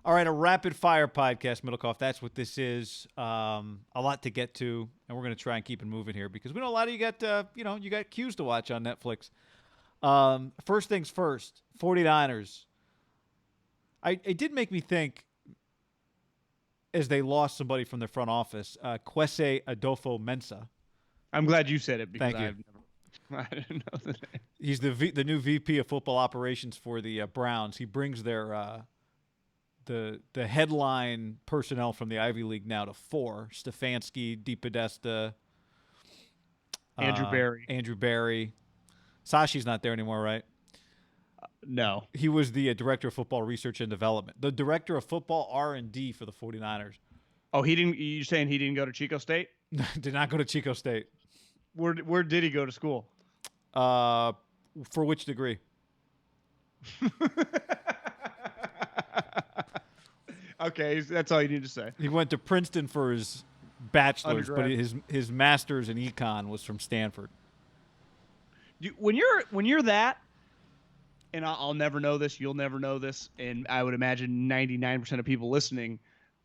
All right, a rapid-fire podcast, Middlekauff. That's what this is. A lot to get to, and we're going to try and keep it moving here because we know a lot of you got, you got Q's to watch on Netflix. First things first, 49ers. It did make me think as they lost somebody from their front office, Kwesi Adolfo-Mensah. I'm glad you said it because Thank you. I didn't know the name. He's the new VP of football operations for the Browns. He brings their the headline personnel from the Ivy League now to 4: Stefanski, DePodesta, Andrew Barry. Sashi's not there anymore, right? No. He was the director of football research and development, the director of football R&D for the 49ers. Oh, he didn't. You saying he didn't go to Chico State? Did not go to Chico State. Where did he go to school? For which degree? Okay, that's all you need to say. He went to Princeton for his bachelor's, but his master's in econ was from Stanford. When you're that, and I'll never know this, you'll never know this, and I would imagine 99% of people listening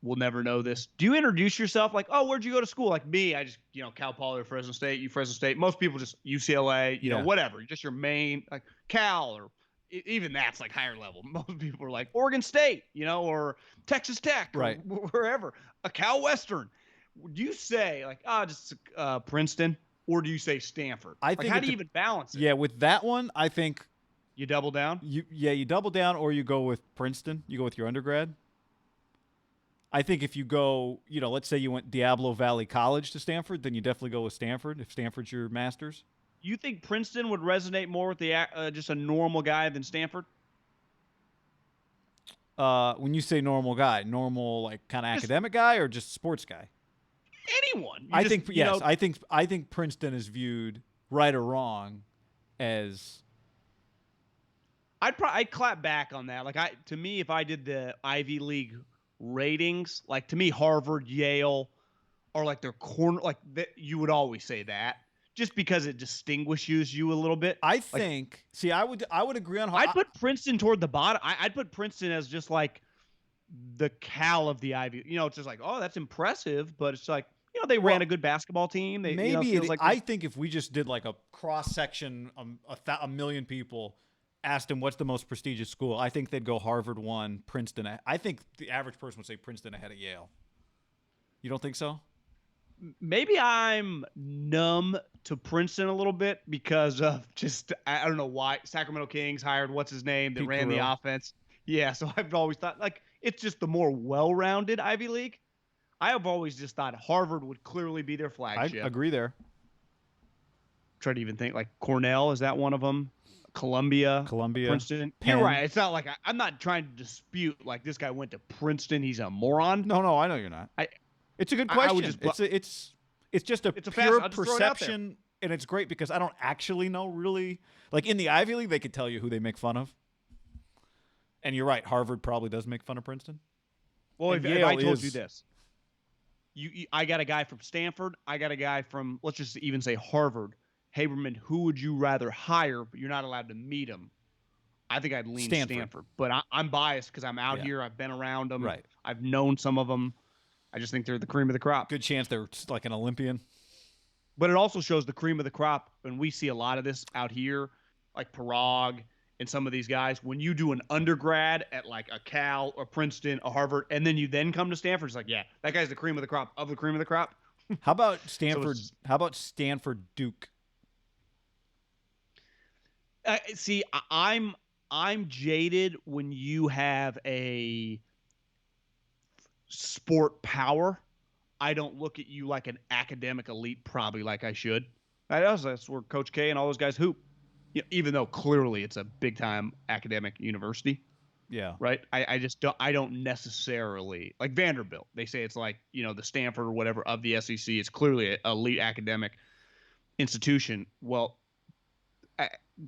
will never know this. Do you introduce yourself like, oh, where'd you go to school? Like me, I just, Cal Poly or Fresno State, you Fresno State. Most people just UCLA, whatever. Just your main, like Cal, or even that's like higher level. Most people are like Oregon State, or Texas Tech, right? Or wherever. A Cal Western. Do you say like, just Princeton, or do you say Stanford? I think how do you even balance it? Yeah, with that one, I think you double down. You double down, or you go with Princeton. You go with your undergrad. I think if you go, let's say you went Diablo Valley College to Stanford, then you definitely go with Stanford if Stanford's your master's. You think Princeton would resonate more with the just a normal guy than Stanford? When you say normal guy, normal like kind of academic guy or just sports guy? Anyone. I think Princeton is viewed, right or wrong, as. I'd clap back on that. Like to me, if I did the Ivy League ratings, like to me, Harvard, Yale, are like their corner. Like you would always say that, just because it distinguishes you a little bit. I think. See, I would agree on. I'd put Princeton toward the bottom. I'd put Princeton as just like the Cal of the Ivy. It's just like, oh, that's impressive, but it's like they ran a good basketball team. They I think if we just did like a cross section, a million people. Asked him what's the most prestigious school, I think they'd go Harvard 1, Princeton. I think the average person would say Princeton ahead of Yale. You don't think so? Maybe I'm numb to Princeton a little bit because of just I don't know why. Sacramento Kings hired what's his name that ran the offense. Yeah, so I've always thought like it's just the more well-rounded Ivy League. I have always just thought Harvard would clearly be their flagship. I agree there. Try to even think like Cornell, is that one of them? Columbia, Princeton. Penn. You're right. It's not like I'm not trying to dispute like this guy went to Princeton. He's a moron. No, I know you're not. It's a good question. It's just a pure perception, and it's great because I don't actually know really. Like in the Ivy League, they could tell you who they make fun of. And you're right. Harvard probably does make fun of Princeton. Well, if I told you this, I got a guy from Stanford. I got a guy from, let's just even say Harvard. Haberman, who would you rather hire, but you're not allowed to meet him? I think I'd lean Stanford. But I'm biased because I'm out here. I've been around them. Right. I've known some of them. I just think they're the cream of the crop. Good chance they're like an Olympian. But it also shows the cream of the crop. And we see a lot of this out here, like Parag and some of these guys. When you do an undergrad at like a Cal or Princeton or Harvard, and then you then come to Stanford, it's like, yeah, that guy's the cream of the crop of the cream of the crop. How about Stanford? How about Stanford Duke? See, I'm jaded when you have a sport power. I don't look at you like an academic elite, probably like I should. That's where Coach K and all those guys hoop. Even though clearly it's a big time academic university. Yeah. Right. I just don't necessarily like Vanderbilt. They say it's like, the Stanford or whatever of the SEC. It's clearly an elite academic institution. Well,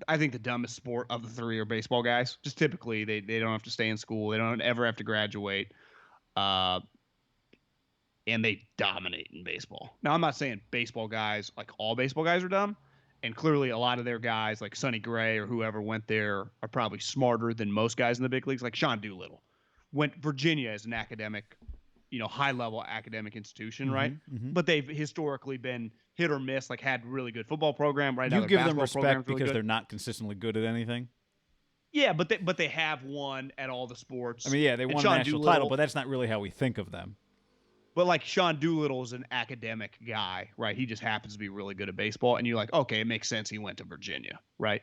I think the dumbest sport of the three are baseball guys. Just typically, they don't have to stay in school. They don't ever have to graduate. And they dominate in baseball. Now, I'm not saying baseball guys, like all baseball guys are dumb. And clearly a lot of their guys, like Sonny Gray or whoever went there, are probably smarter than most guys in the big leagues, like Sean Doolittle. Virginia is an academic, high-level academic institution, right? Mm-hmm. But they've historically been hit or miss, like had really good football program. Right now, You their give them basketball respect program's really because good. they're not consistently good at anything. Yeah, but they have won at all the sports. I mean, yeah, they And won a Sean national Doolittle, title, but that's not really how we think of them. But like Sean Doolittle is an academic guy, right? He just happens to be really good at baseball, and you're like, okay, it makes sense. He went to Virginia, right?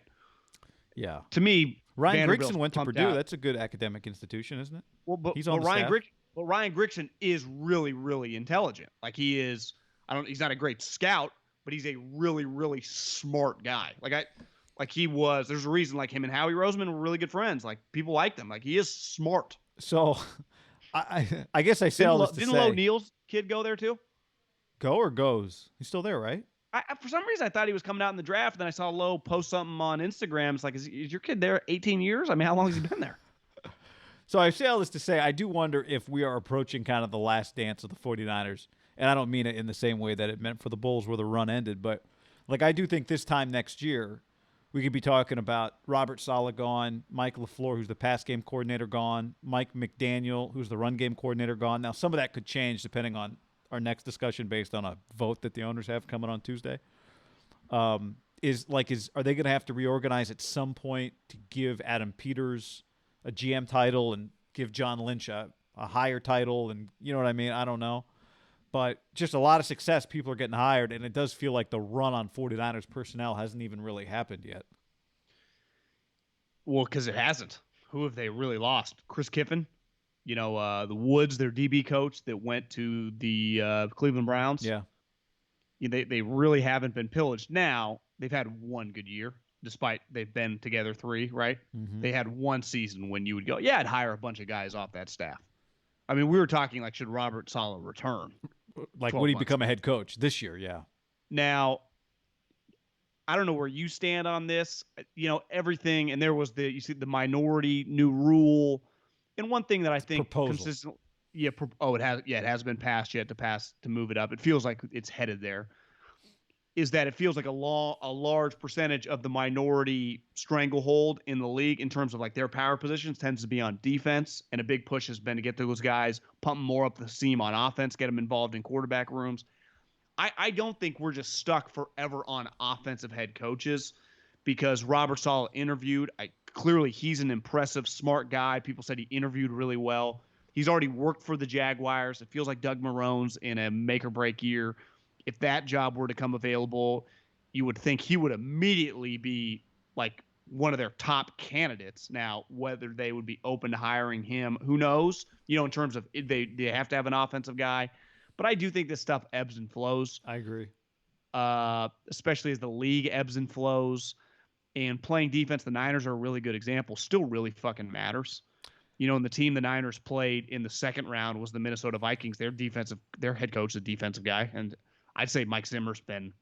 Yeah. To me, Ryan Vanderbilt's Grigson went to pumped Purdue. out. That's a good academic institution, isn't it? Well, but He's on the staff. Ryan Grigson is really, really intelligent. Like he is. He's not a great scout, but he's a really, really smart guy. Like he was. There's a reason. Like him and Howie Roseman were really good friends. Like people liked him. Like he is smart. So, I guess I say all this to didn't say. O'Neal's kid go there too? Go or goes? He's still there, right? For some reason, I thought he was coming out in the draft. Then I saw Lowe post something on Instagram. It's like, is your kid there 18 years? I mean, how long has he been there? So I say all this to say, I do wonder if we are approaching kind of the last dance of the 49ers. And I don't mean it in the same way that it meant for the Bulls where the run ended. But, like, I do think this time next year, we could be talking about Robert Saleh gone, Mike LaFleur, who's the pass game coordinator, gone, Mike McDaniel, who's the run game coordinator, gone. Now, some of that could change depending on our next discussion based on a vote that the owners have coming on Tuesday. Are they going to have to reorganize at some point to give Adam Peters a GM title and give John Lynch a higher title? And you know what I mean? I don't know. But just a lot of success. People are getting hired, and it does feel like the run on 49ers personnel hasn't even really happened yet. Well, because it hasn't. Who have they really lost? Chris Kiffin, the Woods, their DB coach that went to the Cleveland Browns. Yeah. They really haven't been pillaged. Now, they've had one good year, despite they've been together 3, right? Mm-hmm. They had one season when you would go, yeah, I'd hire a bunch of guys off that staff. I mean, we were talking like, should Robert Saleh return? Like, would he become a head coach this year? Yeah. Now, I don't know where you stand on this. Everything, and there was the minority new rule, and one thing that I think consistently, it has been passed yet to move it up. It feels like it's headed there. Is that it feels like a large percentage of the minority stranglehold in the league in terms of like their power positions tends to be on defense, and a big push has been to get those guys, pump them more up the seam on offense, get them involved in quarterback rooms. I don't think we're just stuck forever on offensive head coaches because Robert Saleh interviewed. Clearly, he's an impressive, smart guy. People said he interviewed really well. He's already worked for the Jaguars. It feels like Doug Marrone's in a make-or-break year. If that job were to come available, you would think he would immediately be like one of their top candidates. Now, whether they would be open to hiring him, who knows? In terms of they have to have an offensive guy. But I do think this stuff ebbs and flows. I agree. Especially as the league ebbs and flows. And playing defense, the Niners are a really good example. Still really fucking matters. And the team the Niners played in the second round was the Minnesota Vikings. Their head coach is a defensive guy. And I'd say Mike Zimmer's been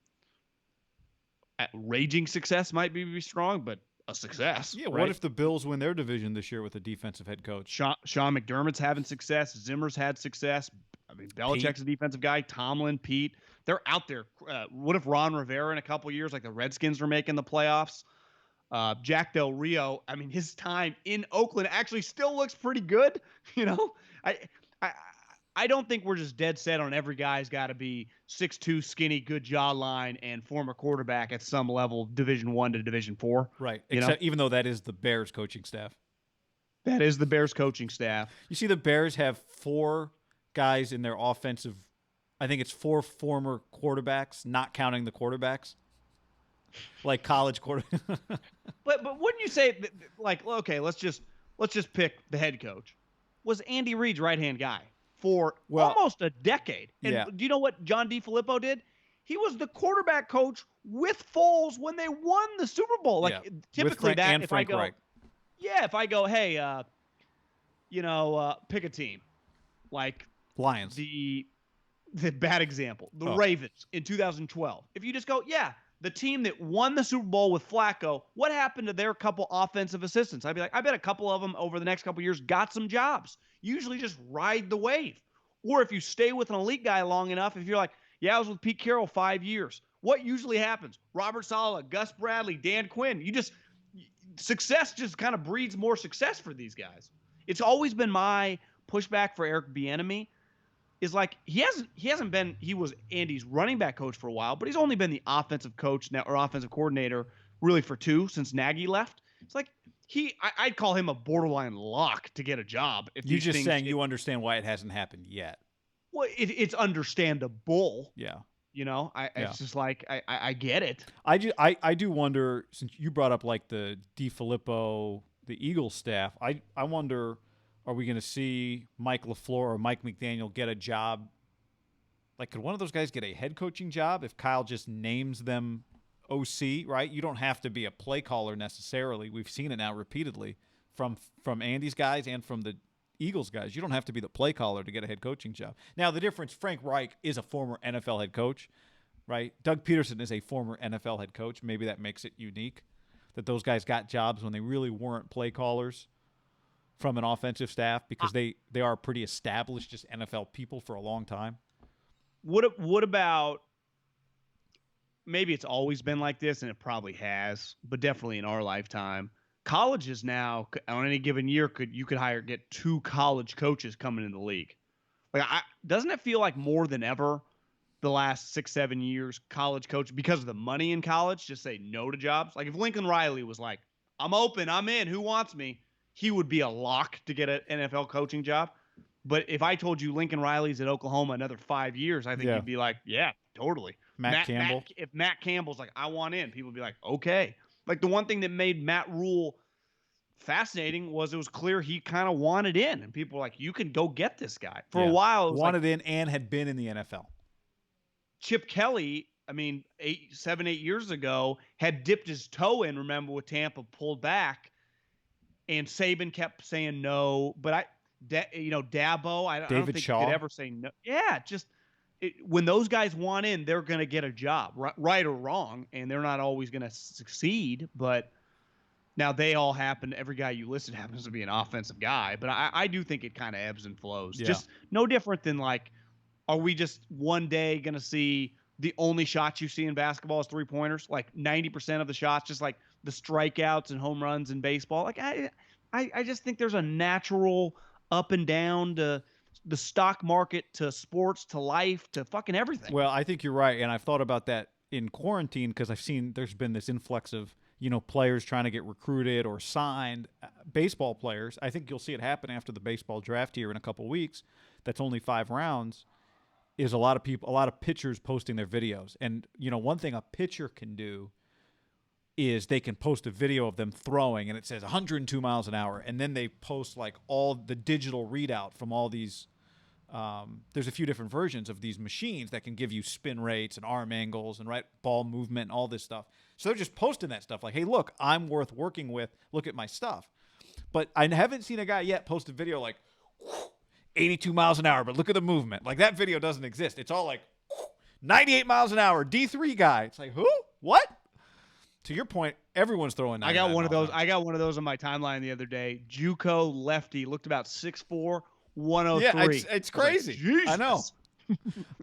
at raging success, might be strong, but a success. Yeah, right? What if the Bills win their division this year with a defensive head coach? Sean McDermott's having success. Zimmer's had success. I mean, Belichick's a defensive guy. Tomlin, Pete, they're out there. What if Ron Rivera in a couple years, like the Redskins are making the playoffs? Jack Del Rio, I mean, his time in Oakland actually still looks pretty good. I don't think we're just dead set on every guy's got to be 6'2", skinny, good jawline, and former quarterback at some level, Division I to Division IV. Right. Except even though that is the Bears coaching staff. That is the Bears coaching staff. You see, the Bears have 4 guys in their offensive. I think it's 4 former quarterbacks, not counting the quarterbacks, like college quarterbacks. but wouldn't you say like, okay, let's just pick the head coach. Was Andy Reid's right-hand guy for almost a decade. And do you know what John DeFilippo did? He was the quarterback coach with Foles when they won the Super Bowl. Like typically that if Frank I go, Reich. if I go, hey, pick a team, like Lions. The bad example, the Ravens in 2012. If you just go, the team that won the Super Bowl with Flacco, what happened to their couple offensive assistants? I'd be like, I bet a couple of them over the next couple of years got some jobs. Usually just ride the wave. Or if you stay with an elite guy long enough, if you're like, I was with Pete Carroll 5 years. What usually happens? Robert Saleh, Gus Bradley, Dan Quinn. Success just kind of breeds more success for these guys. It's always been my pushback for Eric Bieniemy is like he hasn't been he was Andy's running back coach for a while, but he's only been the offensive coach now or offensive coordinator really for 2 since Nagy left. It's like I'd call him a borderline lock to get a job. If You're just saying you understand why it hasn't happened yet. Well, it's understandable. Yeah. It's just like I get it. I do wonder, since you brought up like the DiFilippo, the Eagles staff, I wonder, are we going to see Mike LaFleur or Mike McDaniel get a job? Like, could one of those guys get a head coaching job if Kyle just names them OC, right? You don't have to be a play caller necessarily. We've seen it now repeatedly from Andy's guys and from the Eagles guys. You don't have to be the play caller to get a head coaching job. Now, the difference, Frank Reich is a former NFL head coach, right? Doug Peterson is a former NFL head coach. Maybe that makes it unique that those guys got jobs when they really weren't play callers from an offensive staff because they are pretty established just NFL people for a long time. What about, maybe it's always been like this, and it probably has, but definitely in our lifetime, colleges now on any given year you could get 2 college coaches coming in the league. Like, doesn't it feel like more than ever the last 6-7 years college coach, because of the money in college, just say no to jobs? Like if Lincoln Riley was like, I'm open, I'm in, who wants me? He would be a lock to get an NFL coaching job. But if I told you Lincoln Riley's at Oklahoma another 5 years, I think you'd be like, yeah, totally. Matt Campbell. If Matt Campbell's like, I want in, people would be like, okay. Like the one thing that made Matt Rule fascinating was it was clear he kind of wanted in, and people were like, you can go get this guy. For a while, it was wanted in and had been in the NFL. Chip Kelly, I mean, 7-8 years ago, had dipped his toe in, remember, with Tampa, pulled back, and Saban kept saying no. But Dabo, I don't think Shaw. he could ever say no. Yeah, when those guys want in, they're going to get a job, right or wrong, and they're not always going to succeed. But now they all happen. Every guy you listed happens to be an offensive guy, but I do think it kind of ebbs and flows. Yeah. Just no different than like, are we just one day going to see the only shots you see in basketball is 3-pointers? Like 90% of the shots, just like the strikeouts and home runs in baseball. Like I just think there's a natural up and down to the stock market, to sports, to life, to fucking everything. Well, I think you're right, and I've thought about that in quarantine because I've seen there's been this influx of players trying to get recruited or signed, baseball players. I think you'll see it happen after the baseball draft here in a couple weeks. That's only 5 rounds. Is a lot of pitchers posting their videos, and one thing a pitcher can do is they can post a video of them throwing, and it says 102 miles an hour, and then they post like all the digital readout from all these. There's a few different versions of these machines that can give you spin rates and arm angles and ball movement and all this stuff. So they're just posting that stuff like, hey, look, I'm worth working with. Look at my stuff. But I haven't seen a guy yet post a video like 82 miles an hour, but look at the movement. Like that video doesn't exist. It's all like 98 miles an hour, D3 guy. It's like, who? What? To your point, everyone's throwing. I got one of those. I got one of those on my timeline the other day. JUCO lefty, looked about 6'4", 103. Yeah, it's crazy. Like, I know.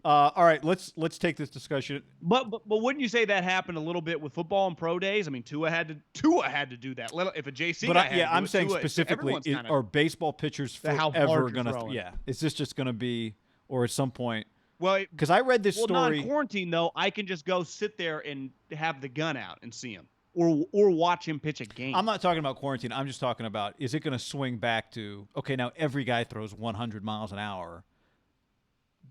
All right, let's take this discussion. But wouldn't you say that happened a little bit with football and pro days? I mean, Tua had to do that. If a JC, but I'm saying specifically, are baseball pitchers forever gonna? Yeah, is this just gonna be, or at some point? Well, because I read this story. Not in quarantine though. I can just go sit there and have the gun out and see him, or watch him pitch a game. I'm not talking about quarantine. I'm just talking about, is it going to swing back to, okay, now every guy throws 100 miles an hour.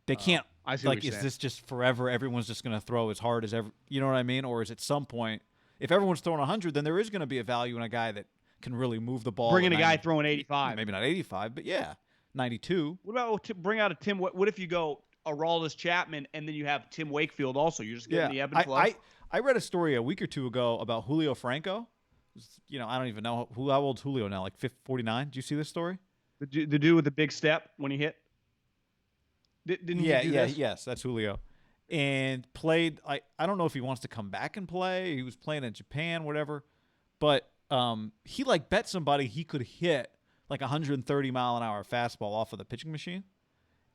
They can't. I see like, is this just forever? Everyone's just going to throw as hard as ever. You know what I mean? Or is at some point, if everyone's throwing 100, then there is going to be a value in a guy that can really move the ball. Bring in a guy throwing 85. Maybe not 85, but yeah, 92. What about bring out a Tim? What if you go Aroldis Chapman and then you have Tim Wakefield also? You're just getting the ebb and flow. I read a story a week or two ago about Julio Franco. I don't even know how old's Julio now, like 49. Did you see this story? The dude with the big step when he hit. Didn't he do this? Yes, that's Julio. And played. I don't know if he wants to come back and play. He was playing in Japan, whatever. But he bet somebody he could hit like 130 mile an hour fastball off of the pitching machine,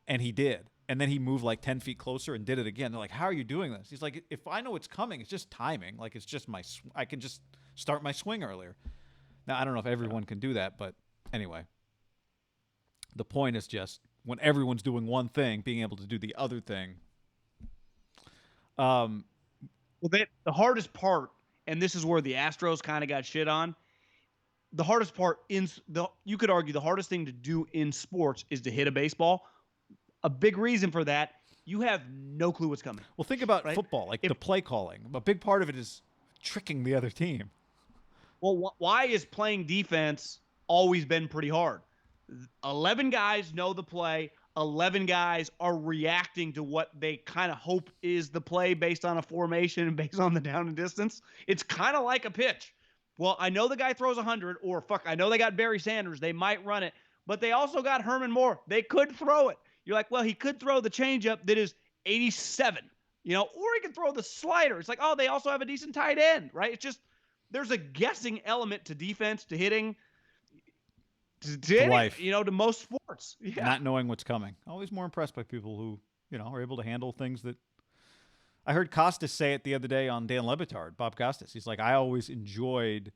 and he did. And then he moved like 10 feet closer and did it again. They're like, how are you doing this? He's like, if I know it's coming, it's just timing. Like, it's just I can just start my swing earlier. Now, I don't know if everyone can do that, but anyway. The point is just when everyone's doing one thing, being able to do the other thing. Well, the hardest part, and this is where the Astros kind of got shit on. The hardest part you could argue the hardest thing to do in sports is to hit a baseball. A big reason for that, you have no clue what's coming. Well, think about football, like the play calling. A big part of it is tricking the other team. Well, why is playing defense always been pretty hard? 11 guys know the play. 11 guys are reacting to what they kind of hope is the play based on a formation and based on the down and distance. It's kind of like a pitch. Well, I know the guy throws 100, or I know they got Barry Sanders. They might run it, but they also got Herman Moore. They could throw it. You're like, well, he could throw the changeup that is 87, or he can throw the slider. It's like, oh, they also have a decent tight end, right? It's just there's a guessing element to defense, to hitting, to life, to most sports. Yeah. Not knowing what's coming. Always more impressed by people who, are able to handle things that. I heard Costas say it the other day on Dan Le Batard, Bob Costas. He's like, I always enjoyed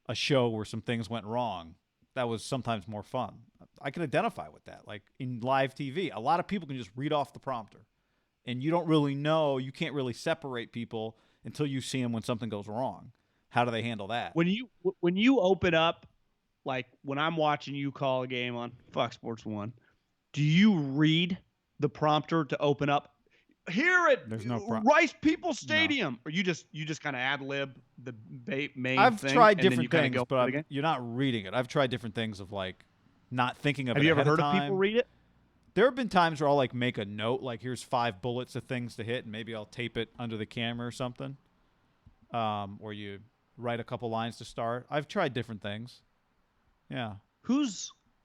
a show where some things went wrong. That was sometimes more fun. I can identify with that. Like in live TV, a lot of people can just read off the prompter. And you don't really know, you can't really separate people until you see them when something goes wrong. How do they handle that? When you open up, like when I'm watching you call a game on Fox Sports 1, do you read the prompter to open up? Here at Rice People's Stadium, or you just kind of ad lib the main I've thing? Tried different things, but you're not reading it. I've tried different things of like not thinking of it. Have you ever heard of people read it? There have been times where I'll like make a note, like here's 5 bullets of things to hit, and maybe I'll tape it under the camera or something. Or you write a couple lines to start. I've tried different things. Yeah.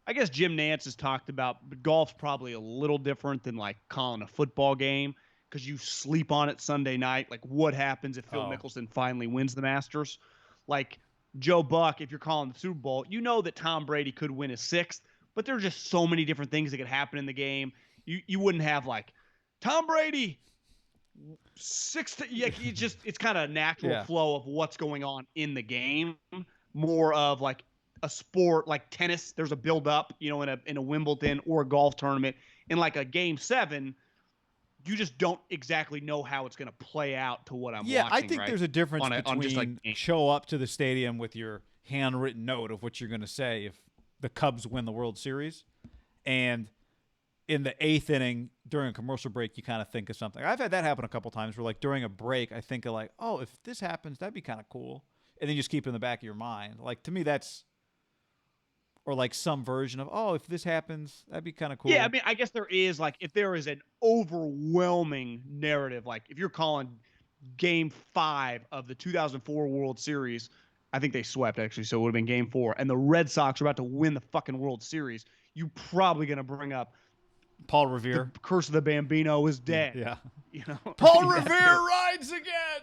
I guess Jim Nantz has talked about, but golf's probably a little different than like calling a football game because you sleep on it Sunday night. Like what happens if Phil Mickelson finally wins the Masters? Like Joe Buck, if you're calling the Super Bowl, you know that Tom Brady could win his 6th, but there's just so many different things that could happen in the game. You wouldn't have like Tom Brady 6th. It's kind of a natural flow of what's going on in the game, more of like a sport like tennis. There's a build up, in a Wimbledon or a golf tournament. In like a game 7, you just don't exactly know how it's going to play out to what I'm watching. Yeah, I think there's a difference between just like show up to the stadium with your handwritten note of what you're going to say if the Cubs win the World Series, and in the 8th inning during a commercial break, you kind of think of something. I've had that happen a couple times where like during a break, I think of like, oh, if this happens, that'd be kind of cool. And then you just keep it in the back of your mind. Like to me, that's, or like some version of, oh, if this happens, that'd be kind of cool. Yeah, I mean, I guess there is like, if there is an overwhelming narrative, like if you're calling game 5 of the 2004 World Series, I think they swept actually, so it would have been game 4, and the Red Sox are about to win the fucking World Series, you probably going to bring up Paul Revere. The curse of the Bambino is dead. Yeah. Paul Revere rides again.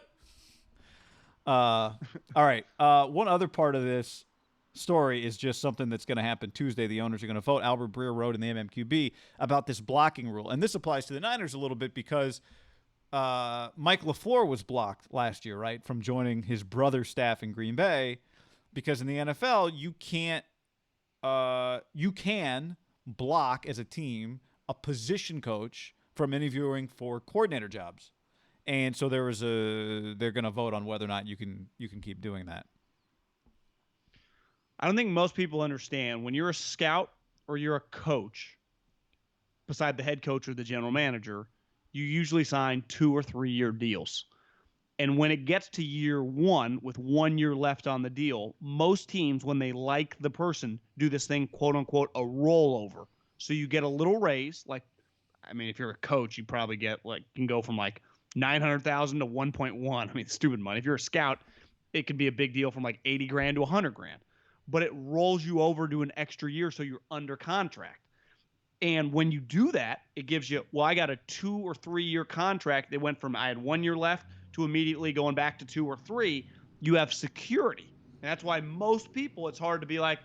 All right. One other part of this story is just something that's going to happen Tuesday. The owners are going to vote. Albert Breer wrote in the MMQB about this blocking rule. And this applies to the Niners a little bit because Mike LaFleur was blocked last year, right, from joining his brother's staff in Green Bay, because in the NFL, you can block as a team a position coach from interviewing for coordinator jobs. And so they're going to vote on whether or not you can keep doing that. I don't think most people understand when you're a scout or you're a coach, beside the head coach or the general manager, you usually sign 2 or 3 year deals. And when it gets to year 1 with 1 year left on the deal, most teams, when they like the person, do this thing, quote unquote, a rollover. So you get a little raise. Like, I mean, if you're a coach, you probably get can go from like 900,000 to 1.1. I mean, stupid money. If you're a scout, it could be a big deal from like 80 grand to 100 grand. But it rolls you over to an extra year, so you're under contract. And when you do that, it gives you, well, I got a 2 or 3 year contract. It went from I had 1 year left to immediately going back to 2 or 3. You have security. And that's why most people, it's hard to be like,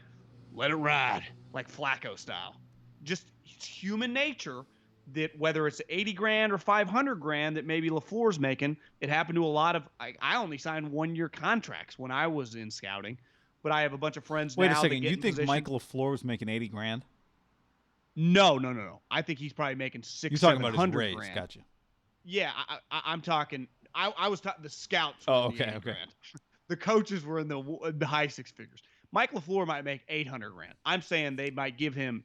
let it ride, like Flacco style. Just it's human nature that whether it's 80 grand or 500 grand that maybe LaFleur's making, it happened to a lot of, I only signed 1 year contracts when I was in scouting, but I have a bunch of friends now. Wait a second, you think Mike LaFleur was making 80 grand? No. I think he's probably making You're six, talking seven about his hundred raise. grand. Gotcha. Yeah, I'm talking. I was talking. The scouts were Oh, in the okay, 80 okay. grand. The coaches were in the high six figures. Mike LaFleur might make 800 grand. I'm saying they might give him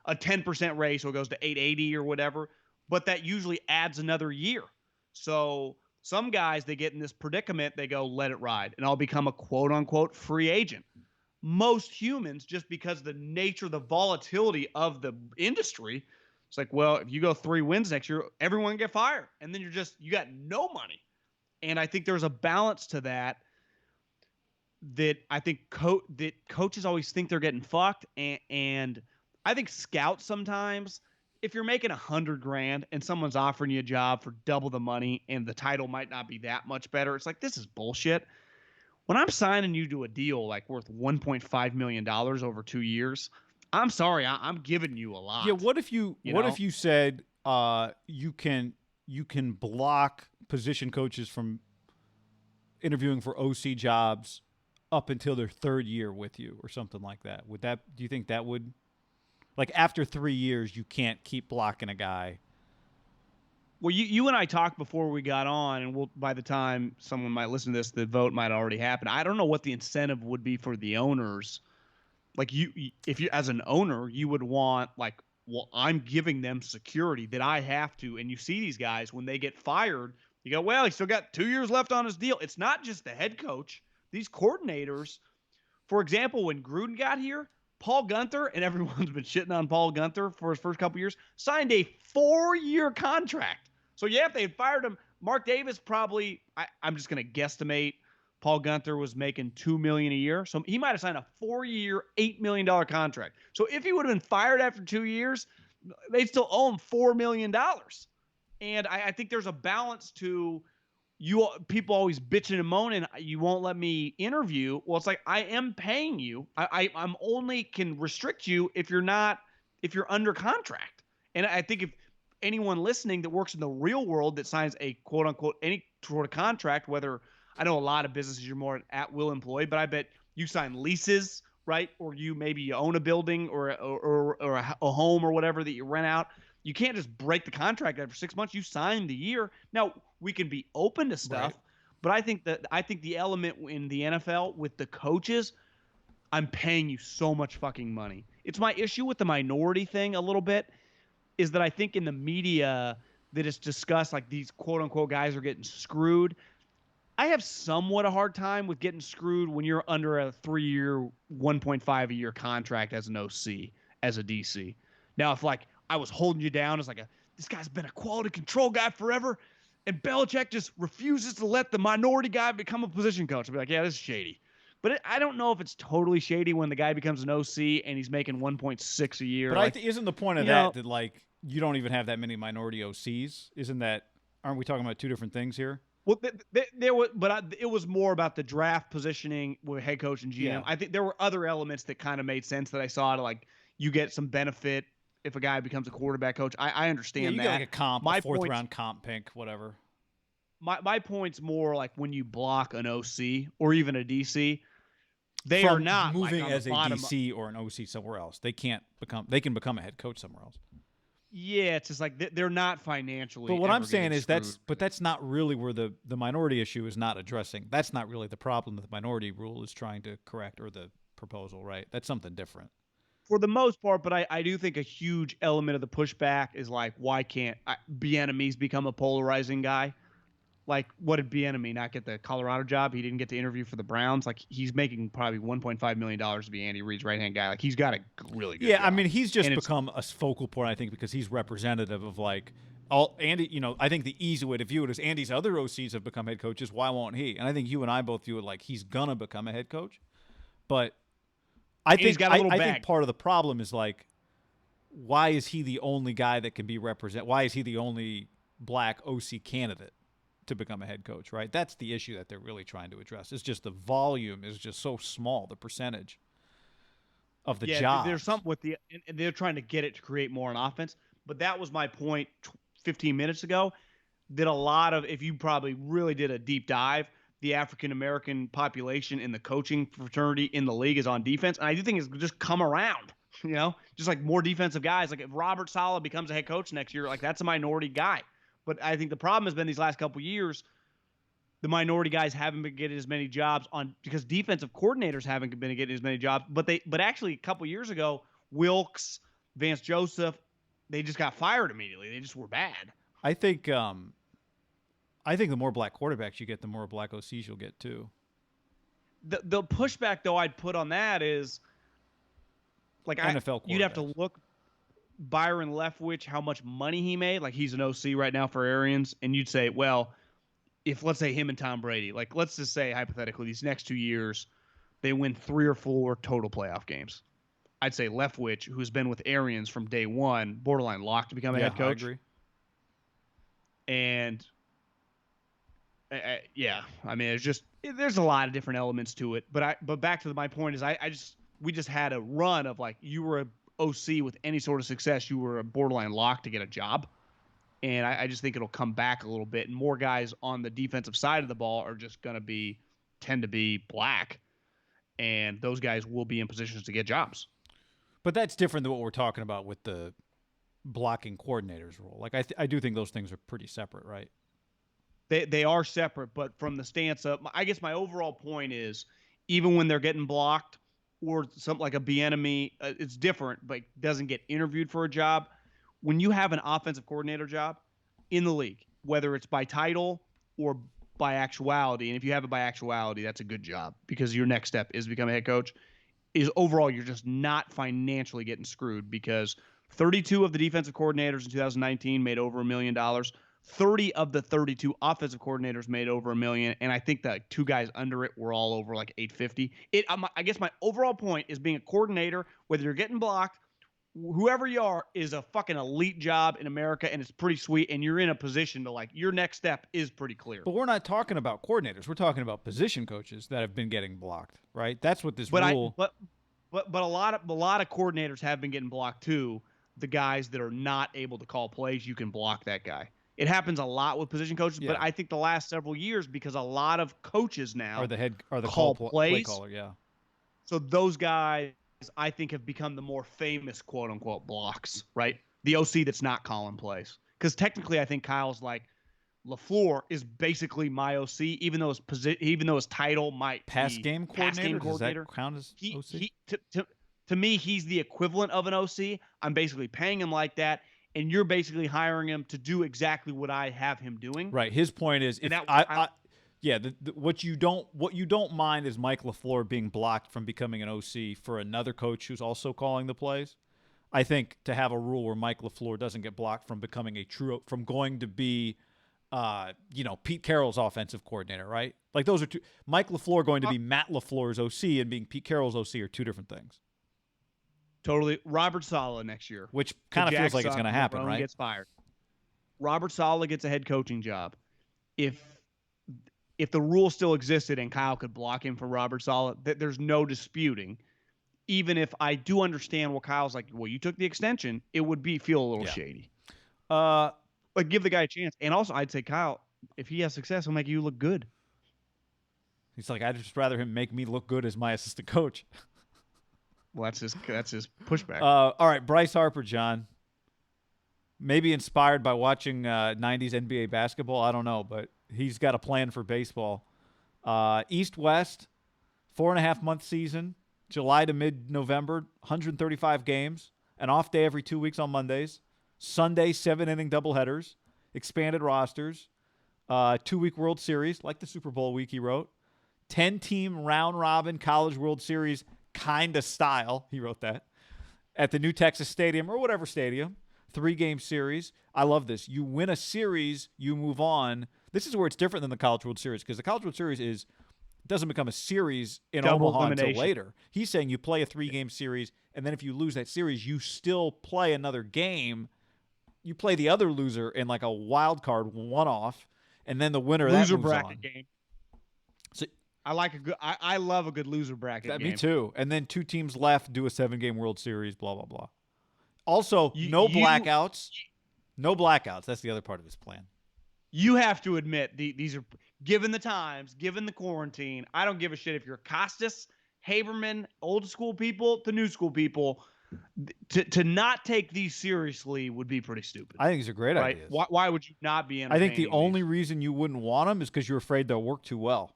a 10% raise, so it goes to 880 or whatever. But that usually adds another year. So some guys, they get in this predicament, they go, let it ride, and I'll become a quote unquote free agent. Most humans, just because of the nature, the volatility of the industry, it's like, well, if you go 3 wins next year, everyone get fired, and then you got no money. And I think there's a balance to that I think that coaches always think they're getting fucked, and I think scouts sometimes, if you're making 100 grand and someone's offering you a job for double the money and the title might not be that much better, it's like, this is bullshit. When I'm signing you to a deal like worth $1.5 million over 2 years, I'm sorry, I'm giving you a lot. Yeah. What if you You know? if you said you can block position coaches from interviewing for OC jobs up until their 3rd year with you or something like that? Do you think that would, like, after 3 years you can't keep blocking a guy? Well, you and I talked before we got on, and by the time someone might listen to this, the vote might already happen. I don't know what the incentive would be for the owners. Like if you, as an owner, you would want, like, well, I'm giving them security that I have to. And you see these guys when they get fired, you go, well, he still got 2 years left on his deal. It's not just the head coach. These coordinators, for example, when Gruden got here, Paul Gunther, and everyone's been shitting on Paul Gunther for his first couple years, signed a 4-year contract. So yeah, if they had fired him, Mark Davis probably, I'm just going to guesstimate, Paul Gunther was making $2 million a year. So he might have signed a 4-year, $8 million contract. So if he would have been fired after 2 years, they'd still owe him $4 million. And I think there's a balance to, people always bitching and moaning, you won't let me interview. Well, it's like, I am paying you. I'm only can restrict you if you're under contract. And I think if anyone listening that works in the real world that signs a quote unquote any sort of contract, whether, I know a lot of businesses you're more an at-will employee, but I bet you sign leases, right? Or you own a building or a home or whatever that you rent out. You can't just break the contract after 6 months. You signed the year. Now, we can be open to stuff, right, but I think the element in the NFL with the coaches, I'm paying you so much fucking money. It's my issue with the minority thing a little bit, is that I think in the media that it's discussed like these quote unquote guys are getting screwed. I have somewhat a hard time with getting screwed when you're under a 3-year, 1.5 a year contract as an OC, as a DC. Now, if like I was holding you down as like this guy's been a quality control guy forever, and Belichick just refuses to let the minority guy become a position coach, I'd be like, yeah, this is shady. But I don't know if it's totally shady when the guy becomes an OC and he's making 1.6 a year. But isn't the point of that like you don't even have that many minority OCs? Aren't we talking about two different things here? Well, it was more about the draft positioning with head coach and GM. Yeah. I think there were other elements that kind of made sense that I saw, to like you get some benefit if a guy becomes a quarterback coach. I understand that. You get like a comp, a 4th round comp pick, whatever. My point's more like when you block an OC or even a DC, they are not moving like as a DC or an OC somewhere else. They can become a head coach somewhere else. Yeah, it's just like they're not financially. But what I'm saying is that's not really where the minority issue is not addressing. That's not really the problem that the minority rule is trying to correct, or the proposal, right? That's something different. For the most part, but I do think a huge element of the pushback is like, why can't Bieniemy become a polarizing guy? Like, what did Bieniemy not get the Colorado job? He didn't get the interview for the Browns. Like, he's making probably $1.5 million to be Andy Reid's right-hand guy. Like, he's got a really good job. I mean, he's just become a focal point, I think, because he's representative of, like, all Andy, I think the easy way to view it is Andy's other OCs have become head coaches. Why won't he? And I think you and I both view it like he's going to become a head coach. But I think part of the problem is, like, why is he the only guy that can be represented? Why is he the only black OC candidate to become a head coach, right? That's the issue that they're really trying to address. It's just the volume is just so small, the percentage of the jobs. There's something with and they're trying to get it to create more on offense. But that was my point 15 minutes ago, that a lot of, if you probably really did a deep dive, the African-American population in the coaching fraternity in the league is on defense. And I do think it's just come around. just like more defensive guys. Like if Robert Saleh becomes a head coach next year, like that's a minority guy. But I think the problem has been these last couple of years, the minority guys haven't been getting as many jobs because defensive coordinators haven't been getting as many jobs. But actually a couple of years ago, Wilkes, Vance Joseph, they just got fired immediately. They just were bad. I think the more black quarterbacks you get, the more black OCs you'll get too. The pushback though I'd put on that is like NFL you'd have to look Byron Leftwich, how much money he made. Like he's an OC right now for Arians, and you'd say, well, if let's say him and Tom Brady, like let's just say hypothetically these next 2 years, they win 3 or 4 total playoff games. I'd say Leftwich, who's been with Arians from day one, borderline locked to become a head coach. I agree. And I mean, there's a lot of different elements to it. But back to my point is we just had a run of like you were a OC with any sort of success, you were a borderline lock to get a job. And I just think it'll come back a little bit. And more guys on the defensive side of the ball are just going to tend to be black. And those guys will be in positions to get jobs. But that's different than what we're talking about with the blocking coordinators rule. Like I do think those things are pretty separate, right? They are separate, but from the stance of, I guess my overall point is, even when they're getting blocked or something like a Bieniemy, it's different, but doesn't get interviewed for a job. When you have an offensive coordinator job in the league, whether it's by title or by actuality, and if you have it by actuality, that's a good job because your next step is become a head coach, is overall you're just not financially getting screwed because 32 of the defensive coordinators in 2019 made over $1 million. 30 of the 32 offensive coordinators made over $1 million, and I think the 2 guys under it were all over like $850. I guess my overall point is being a coordinator, whether you're getting blocked, whoever you are, is a fucking elite job in America, and it's pretty sweet, and you're in a position to like your next step is pretty clear. But we're not talking about coordinators. We're talking about position coaches that have been getting blocked, right? That's what this rule. But a lot of coordinators have been getting blocked too. The guys that are not able to call plays, you can block that guy. It happens a lot with position coaches, but I think the last several years, because a lot of coaches now are the call plays, play caller, yeah. So those guys, I think, have become the more famous quote unquote blocks, right? The OC that's not calling plays, because technically, I think Kyle's like LaFleur is basically my OC, even though his title might pass be game coordinator. Does that count as OC? To me, he's the equivalent of an OC. I'm basically paying him like that. And you're basically hiring him to do exactly what I have him doing. Right. His point is, what you don't mind is Mike LaFleur being blocked from becoming an OC for another coach who's also calling the plays. I think to have a rule where Mike LaFleur doesn't get blocked from becoming from going to be, Pete Carroll's offensive coordinator, right? Like those are two. Mike LaFleur going to be Matt LaFleur's OC and being Pete Carroll's OC are two different things. Totally. Robert Saleh next year. Which kind of feels like it's going to happen, right? Gets fired. Robert Saleh gets a head coaching job. If the rule still existed and Kyle could block him for Robert Saleh, there's no disputing. Even if I do understand what Kyle's like, well, you took the extension, it would feel a little shady. But give the guy a chance. And also, I'd say, Kyle, if he has success, he'll make you look good. He's like, I'd just rather him make me look good as my assistant coach. Well, that's his pushback. All right, Bryce Harper, John. Maybe inspired by watching 90s NBA basketball. I don't know, but he's got a plan for baseball. East-West, 4.5-month season, July to mid-November, 135 games, an off day every 2 weeks on Mondays, Sunday 7-inning doubleheaders, expanded rosters, 2-week World Series, like the Super Bowl week he wrote, 10-team round-robin College World Series kind of style, he wrote that, at the New Texas Stadium or whatever stadium, 3-game series. I love this. You win a series, you move on. This is where it's different than the College World Series because the College World Series doesn't become a series in Omaha until later. He's saying you play a 3-game series, and then if you lose that series, you still play another game. You play the other loser in like a wild card one-off, and then the winner loser that moves bracket on. Game. So I love a good loser bracket game. Me too. And then 2 teams left, do a 7-game World Series, blah, blah, blah. Also, no blackouts. No blackouts. That's the other part of his plan. You have to admit, these are, given the times, given the quarantine, I don't give a shit if you're Costas, Haberman, old school people to new school people. To not take these seriously would be pretty stupid. I think these are great right? ideas. Why would you not be I entertaining think the only these? reason you wouldn't want them is because you're afraid they'll work too well.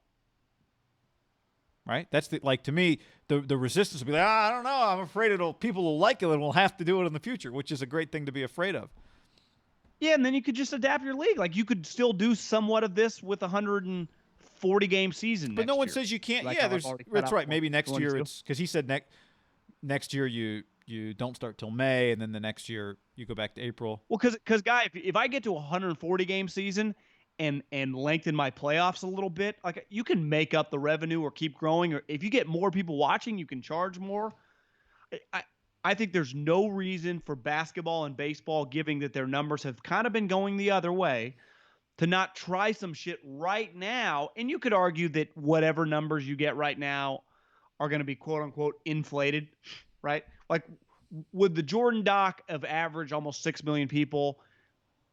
Right? That's to me, the resistance will be like, I don't know. I'm afraid people will like it and we'll have to do it in the future, which is a great thing to be afraid of. Yeah, and then you could just adapt your league. Like you could still do somewhat of this with 140 game season. But no one year. says you can't. Like yeah, that's right. Maybe next year it's because he said next year you don't start till May, and then the next year you go back to April. Well, because guy, if I get to a 140 game season and lengthen my playoffs a little bit, like you can make up the revenue or keep growing, or if you get more people watching, you can charge more. I think there's no reason for basketball and baseball, given that their numbers have kind of been going the other way, to not try some shit right now. And you could argue that whatever numbers you get right now are going to be quote unquote inflated, right? Like, would the Jordan doc have averaged almost 6 million people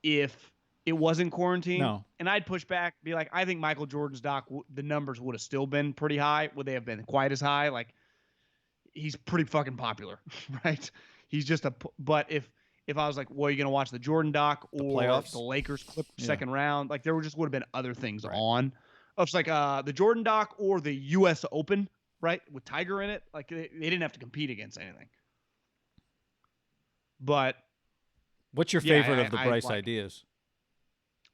if it wasn't quarantine? No. And I'd push back, be like, I think Michael Jordan's doc, the numbers would have still been pretty high. Would they have been quite as high? Like, he's pretty fucking popular, right? He's just but if I was like, well, you're going to watch the Jordan doc or the Lakers clip second round, like there would have been other things on. It's like the Jordan doc or the US Open, right? With Tiger in it. Like they didn't have to compete against anything. But what's your favorite of the Bryce ideas?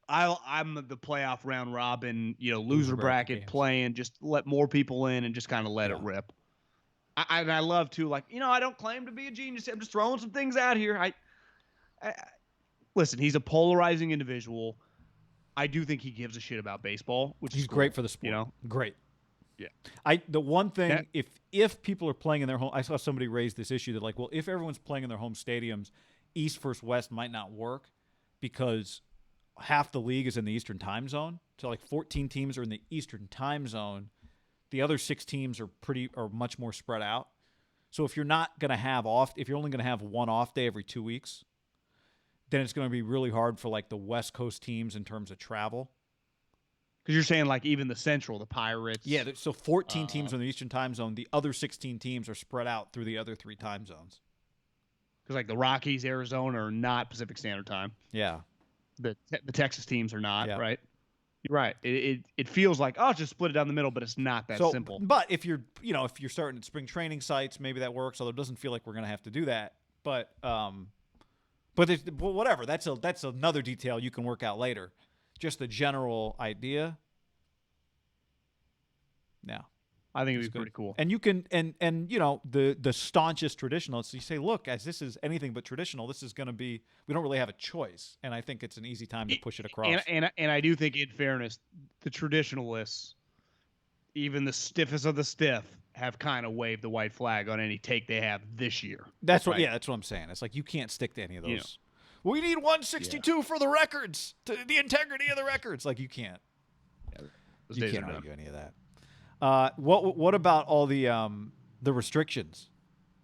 I'm the playoff round robin, loser bracket playing, just let more people in and just kind of let it rip. I love to, like, I don't claim to be a genius. I'm just throwing some things out here. I listen, he's a polarizing individual. I do think he gives a shit about baseball, which he's is cool, great for the sport. Great. Yeah. The one thing, if people are playing in their home, I saw somebody raise this issue that, like, well, if everyone's playing in their home stadiums, East versus West might not work because half the league is in the Eastern time zone. So like 14 teams are in the Eastern time zone. The other 6 teams are much more spread out. So if you're not going to have if you're only going to have one off day every 2 weeks, then it's going to be really hard for like the West Coast teams in terms of travel. Because you're saying like even the Central, the Pirates. Yeah, so 14 teams are in the Eastern time zone. The other 16 teams are spread out through the other 3 time zones. Because like the Rockies, Arizona are not Pacific Standard Time. Yeah. The Texas teams are not, yeah. right? You're right. It feels like, just split it down the middle, but it's not that simple. But if you're starting at spring training sites, maybe that works. Although it doesn't feel like we're going to have to do that. But whatever. That's another detail you can work out later. Just the general idea. Yeah. I think it'd be pretty cool. And you can the staunchest traditionalists, you say, look, as this is anything but traditional, this is going to be, we don't really have a choice. And I think it's an easy time to push it across. And I do think, in fairness, the traditionalists, even the stiffest of the stiff, have kind of waved the white flag on any take they have this year. That's what I'm saying. It's like you can't stick to any of those. We need 162 for the records, to the integrity of the records. Like you can't. Yeah, you can't argue any of that. What about all the restrictions,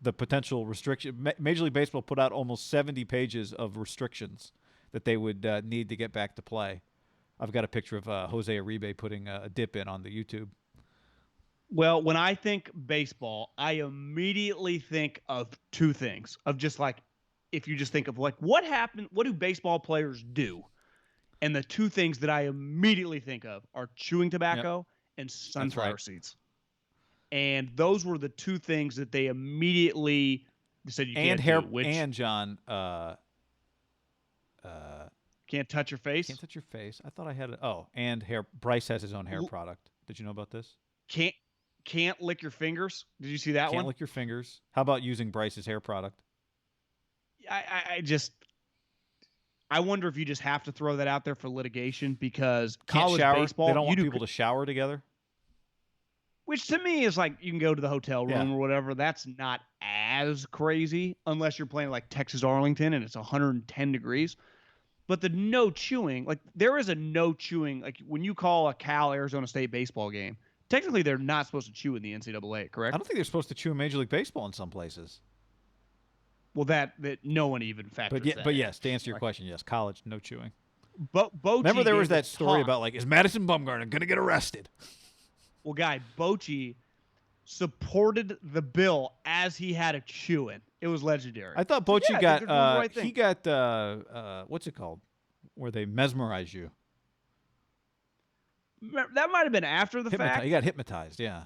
the potential restriction? Major League Baseball put out almost 70 pages of restrictions that they would need to get back to play. I've got a picture of Jose Uribe putting a dip in on the YouTube. Well, when I think baseball, I immediately think of 2 things. Of just like, if you just think of like what happened, what do baseball players do? And the 2 things that I immediately think of are chewing tobacco and sunflower seeds. And those were the 2 things that they immediately said you can't do. And John, can't touch your face. Can't touch your face. I thought I had it. Oh, and hair. Bryce has his own hair product. Did you know about this? Can't lick your fingers. Did you see that one? Can't lick your fingers. How about using Bryce's hair product? I wonder if you just have to throw that out there for litigation, because Can't college shower. baseball, They don't want people to shower together. Which to me is like, you can go to the hotel room or whatever. That's not as crazy unless you're playing like Texas Arlington and it's 110 degrees. But the no chewing, like there is a no chewing. Like when you call a Cal Arizona State baseball game, technically they're not supposed to chew in the NCAA, correct? I don't think they're supposed to chew in Major League Baseball in some places. Well, that no one even factors that. But yes, to answer your question, yes, college, no chewing. Remember there was that story about like, is Madison Bumgarner going to get arrested? Well, Guy, Bochy supported the bill as he had a chew-in. It was legendary. I thought So, Bochy yeah, I think got they're doing the right he thing. got what's it called, where they mesmerize you. That might have been after the fact. He got hypnotized. Yeah.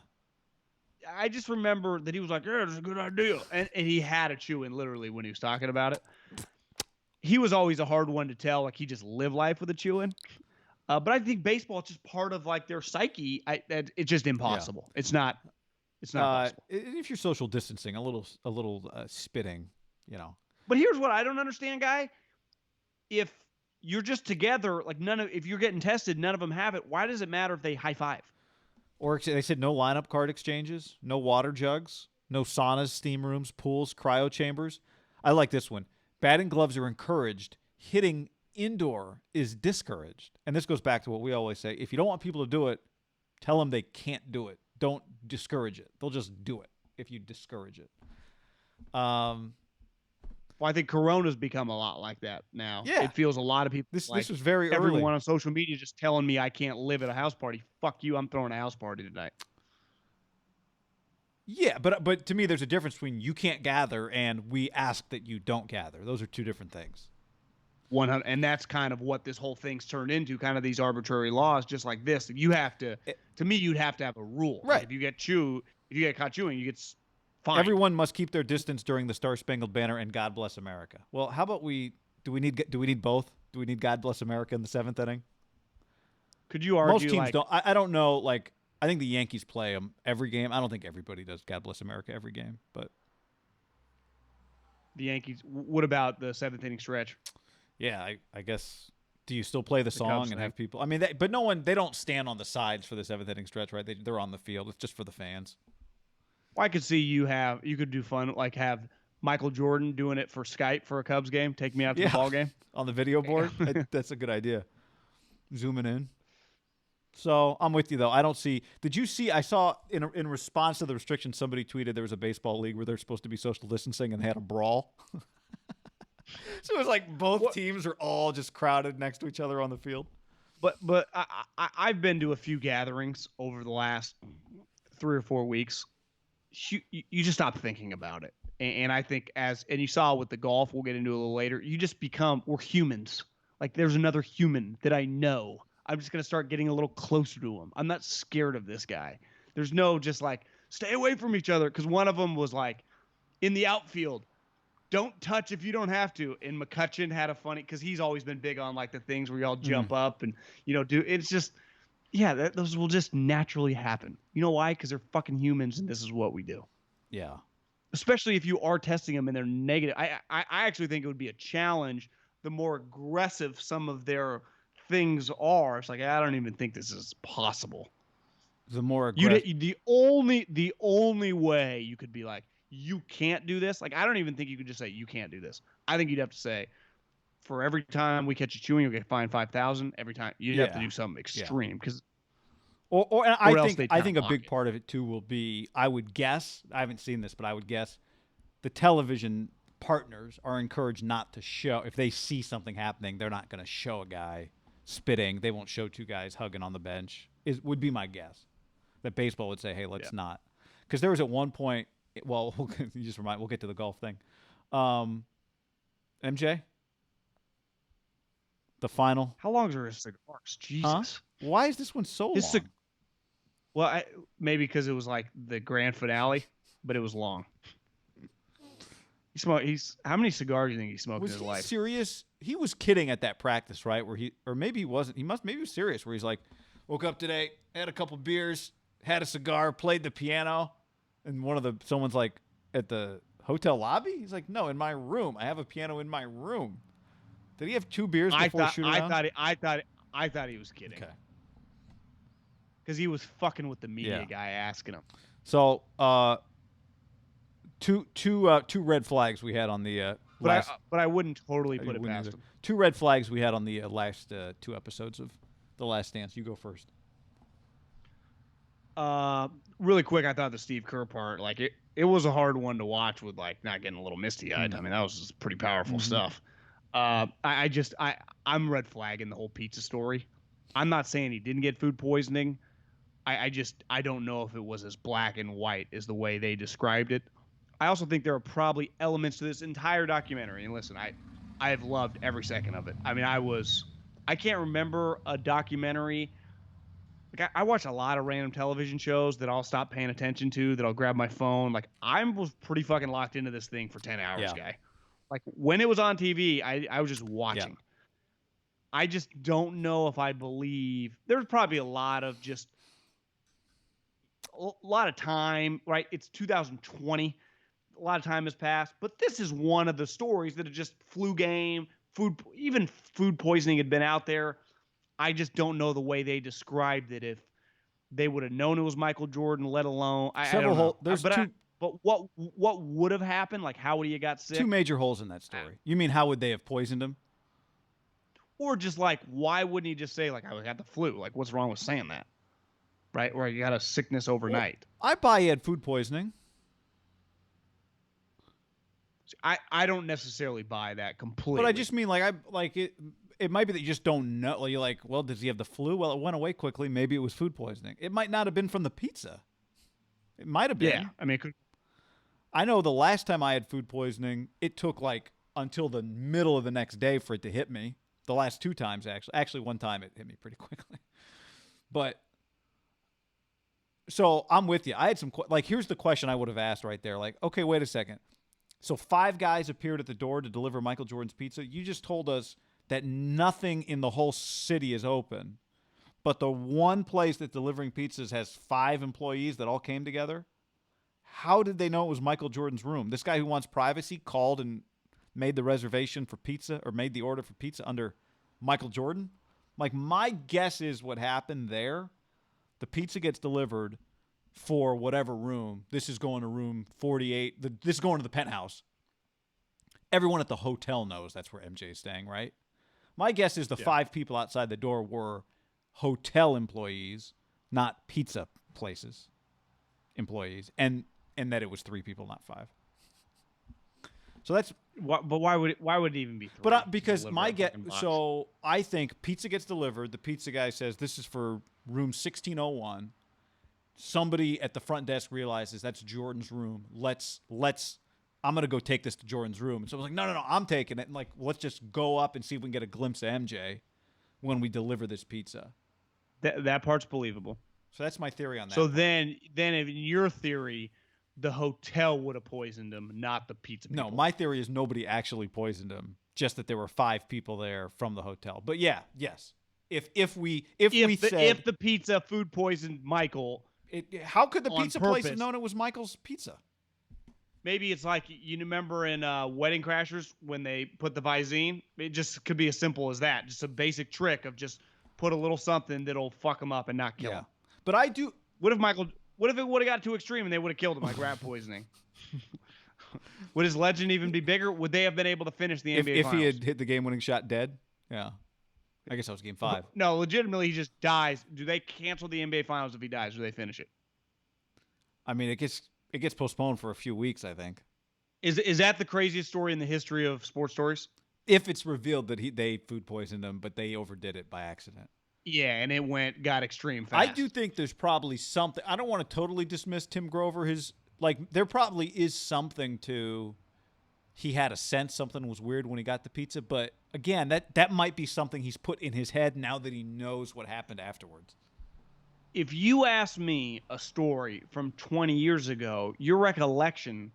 I just remember that he was like, "Yeah, it's a good idea," and he had a chew-in literally when he was talking about it. He was always a hard one to tell. Like he just lived life with a chew-in. But I think baseball is just part of like their psyche. It's just impossible. Yeah. It's not possible. If you're social distancing, a little spitting, you know. But here's what I don't understand, Guy. If you're just together, like if you're getting tested, none of them have it. Why does it matter if they high five? Or they said no lineup card exchanges, no water jugs, no saunas, steam rooms, pools, cryo chambers. I like this one. Batting gloves are encouraged. Hitting indoor is discouraged. And this goes back to what we always say. If you don't want people to do it, tell them they can't do it. Don't discourage it. They'll just do it if you discourage it. Well, I think Corona's become a lot like that now. Yeah. It feels a lot of people. This was very early. Everyone on social media just telling me I can't live at a house party. Fuck you. I'm throwing a house party tonight. Yeah, but to me, there's a difference between you can't gather and we ask that you don't gather. Those are two different things. 100, and that's kind of what this whole thing's turned into, kind of these arbitrary laws, just like this. You have to me, you'd have to have a rule. Right. Like if you get caught chewing, you get fined. Everyone must keep their distance during the Star-Spangled Banner and God Bless America. Well, how about do we need both? Do we need God Bless America in the seventh inning? Could you argue? Most teams don't. I don't know. Like, I think the Yankees play them every game. I don't think everybody does God Bless America every game, but the Yankees. What about the seventh inning stretch? Yeah, I guess. Do you still play the song and have people? I mean, but no one. They don't stand on the sides for the seventh inning stretch, right? They're on the field. It's just for the fans. Well, I could see you could do fun, like have Michael Jordan doing it for Skype for a Cubs game. Take me out to the ball game on the video board. That's a good idea. Zooming in. So I'm with you though. I don't see. Did you see? I saw in response to the restrictions, somebody tweeted there was a baseball league where they're supposed to be social distancing and they had a brawl. So it was like both teams are all just crowded next to each other on the field. But I've been to a few gatherings over the last 3 or 4 weeks. You just stop thinking about it. And I think and you saw with the golf, we'll get into a little later, you just we're humans. Like there's another human that I know. I'm just going to start getting a little closer to him. I'm not scared of this guy. There's no just like, stay away from each other. Because one of them was like, in the outfield, don't touch if you don't have to. And McCutcheon had a funny, because he's always been big on like the things where y'all jump up and, do. It's just, those will just naturally happen. You know why? Because they're fucking humans and this is what we do. Yeah. Especially if you are testing them and they're negative. I actually think it would be a challenge the more aggressive some of their things are. It's like, I don't even think this is possible. The more aggressive. The only way you could be like, you can't do this. Like, I don't even think you could just say you can't do this. I think you'd have to say, for every time we catch you chewing, you'll get fined $5,000. Every time you'd have to do something extreme because. I think a big part of it too will be, I would guess, I haven't seen this, but I would guess the television partners are encouraged not to show. If they see something happening, they're not going to show a guy spitting. They won't show two guys hugging on the bench. Would be my guess. That baseball would say, hey, let's not. Because there was at one point, well, you just remind. We'll get to the golf thing. MJ, the final. How long are his cigars? Jesus. Huh? Why is this one so long? Well, maybe because it was like the grand finale, but it was long. How many cigars do you think he smoked in his life? Was he serious? He was kidding at that practice, right? Or maybe he wasn't. Maybe he was serious. Where he's like, woke up today, had a couple beers, had a cigar, played the piano. And someone's like, at the hotel lobby? He's like, no, in my room. I have a piano in my room. Did he have 2 beers before shooting out? I thought he was kidding. Okay. Because he was fucking with the media guy asking him. So, two red flags we had on the but I wouldn't totally put it past him. 2 red flags we had on the last 2 episodes of The Last Dance. You go first. Really quick, I thought the Steve Kerr part, like it was a hard one to watch with like not getting a little misty-eyed. I mean, that was just pretty powerful stuff. I'm red flagging the whole pizza story. I'm not saying he didn't get food poisoning, I don't know if it was as black and white as the way they described it. I also think there are probably elements to this entire documentary. And listen, I have loved every second of it. I mean, I can't remember a documentary. Like I watch a lot of random television shows that I'll stop paying attention to, that I'll grab my phone. Like I was pretty fucking locked into this thing for 10 hours, Yeah. guy. Like when it was on TV, I was just Yeah. watching. I just don't know if I believe there's probably a lot of time, right? It's 2020. A lot of time has passed, but this is one of the stories that are just flu game, even food poisoning had been out there. I just don't know the way they described it. If they would have known it was Michael Jordan, let alone I don't know. There's but what would have happened? Like how would he have got sick? two major holes in that story. You mean how would they have poisoned him? Or just like why wouldn't he just say like I got the flu? Like what's wrong with saying that? Right? Or you got a sickness overnight. Well, I buy he had food poisoning. I don't necessarily buy that completely. But I just mean it might be that you just don't know. You're like, well, does he have the flu? Well, it went away quickly. Maybe it was food poisoning. It might not have been from the pizza. It might have been. Yeah, I mean, I know the last time I had food poisoning, it took like until the middle of the next day for it to hit me. The last two times, actually, one time it hit me pretty quickly. But so I'm with you. I had some here's the question I would have asked right there. Like, okay, wait a second. So 5 guys appeared at the door to deliver Michael Jordan's pizza. You just told us that nothing in the whole city is open, but the one place that's delivering pizzas has 5 employees that all came together. How did they know it was Michael Jordan's room? This guy who wants privacy called and made the reservation for pizza or made the order for pizza under Michael Jordan? Like, my guess is what happened there, the pizza gets delivered for whatever room. This is going to room 48. This is going to the penthouse. Everyone at the hotel knows that's where MJ is staying, right? My guess is the 5 people outside the door were hotel employees, not pizza places employees, and that it was 3 people, not 5. So that's. But why would it even be 3? But because my guess, so I think pizza gets delivered. The pizza guy says this is for room 1601. Somebody at the front desk realizes that's Jordan's room. I'm going to go take this to Jordan's room. And so I was like, no, I'm taking it. And like, let's just go up and see if we can get a glimpse of MJ when we deliver this pizza. That part's believable. So that's my theory on that. So then in your theory, the hotel would have poisoned him, not the pizza people. No, my theory is nobody actually poisoned him, just that there were 5 people there from the hotel. But yeah, yes. If the pizza food poisoned Michael, how could the pizza purpose. place have known it was Michael's pizza? Maybe it's like, you remember in Wedding Crashers when they put the Visine? It just could be as simple as that. Just a basic trick of just put a little something that'll fuck him up and not kill him. But I do. What if it would have got too extreme and they would have killed him like rat poisoning? Would his legend even be bigger? Would they have been able to finish the NBA if Finals? He had hit the game-winning shot dead? Yeah. I guess that was game 5. No, legitimately, he just dies. Do they cancel the NBA Finals if he dies? Or do they finish it? I mean, it gets postponed for a few weeks, I think. Is that the craziest story in the history of sports stories? If it's revealed that they food poisoned him, but they overdid it by accident. Yeah, and it got extreme fast. I do think there's probably something. I don't want to totally dismiss Tim Grover. There probably is something to. He had a sense something was weird when he got the pizza, but again, that might be something he's put in his head now that he knows what happened afterwards. If you ask me a story from 20 years ago, your recollection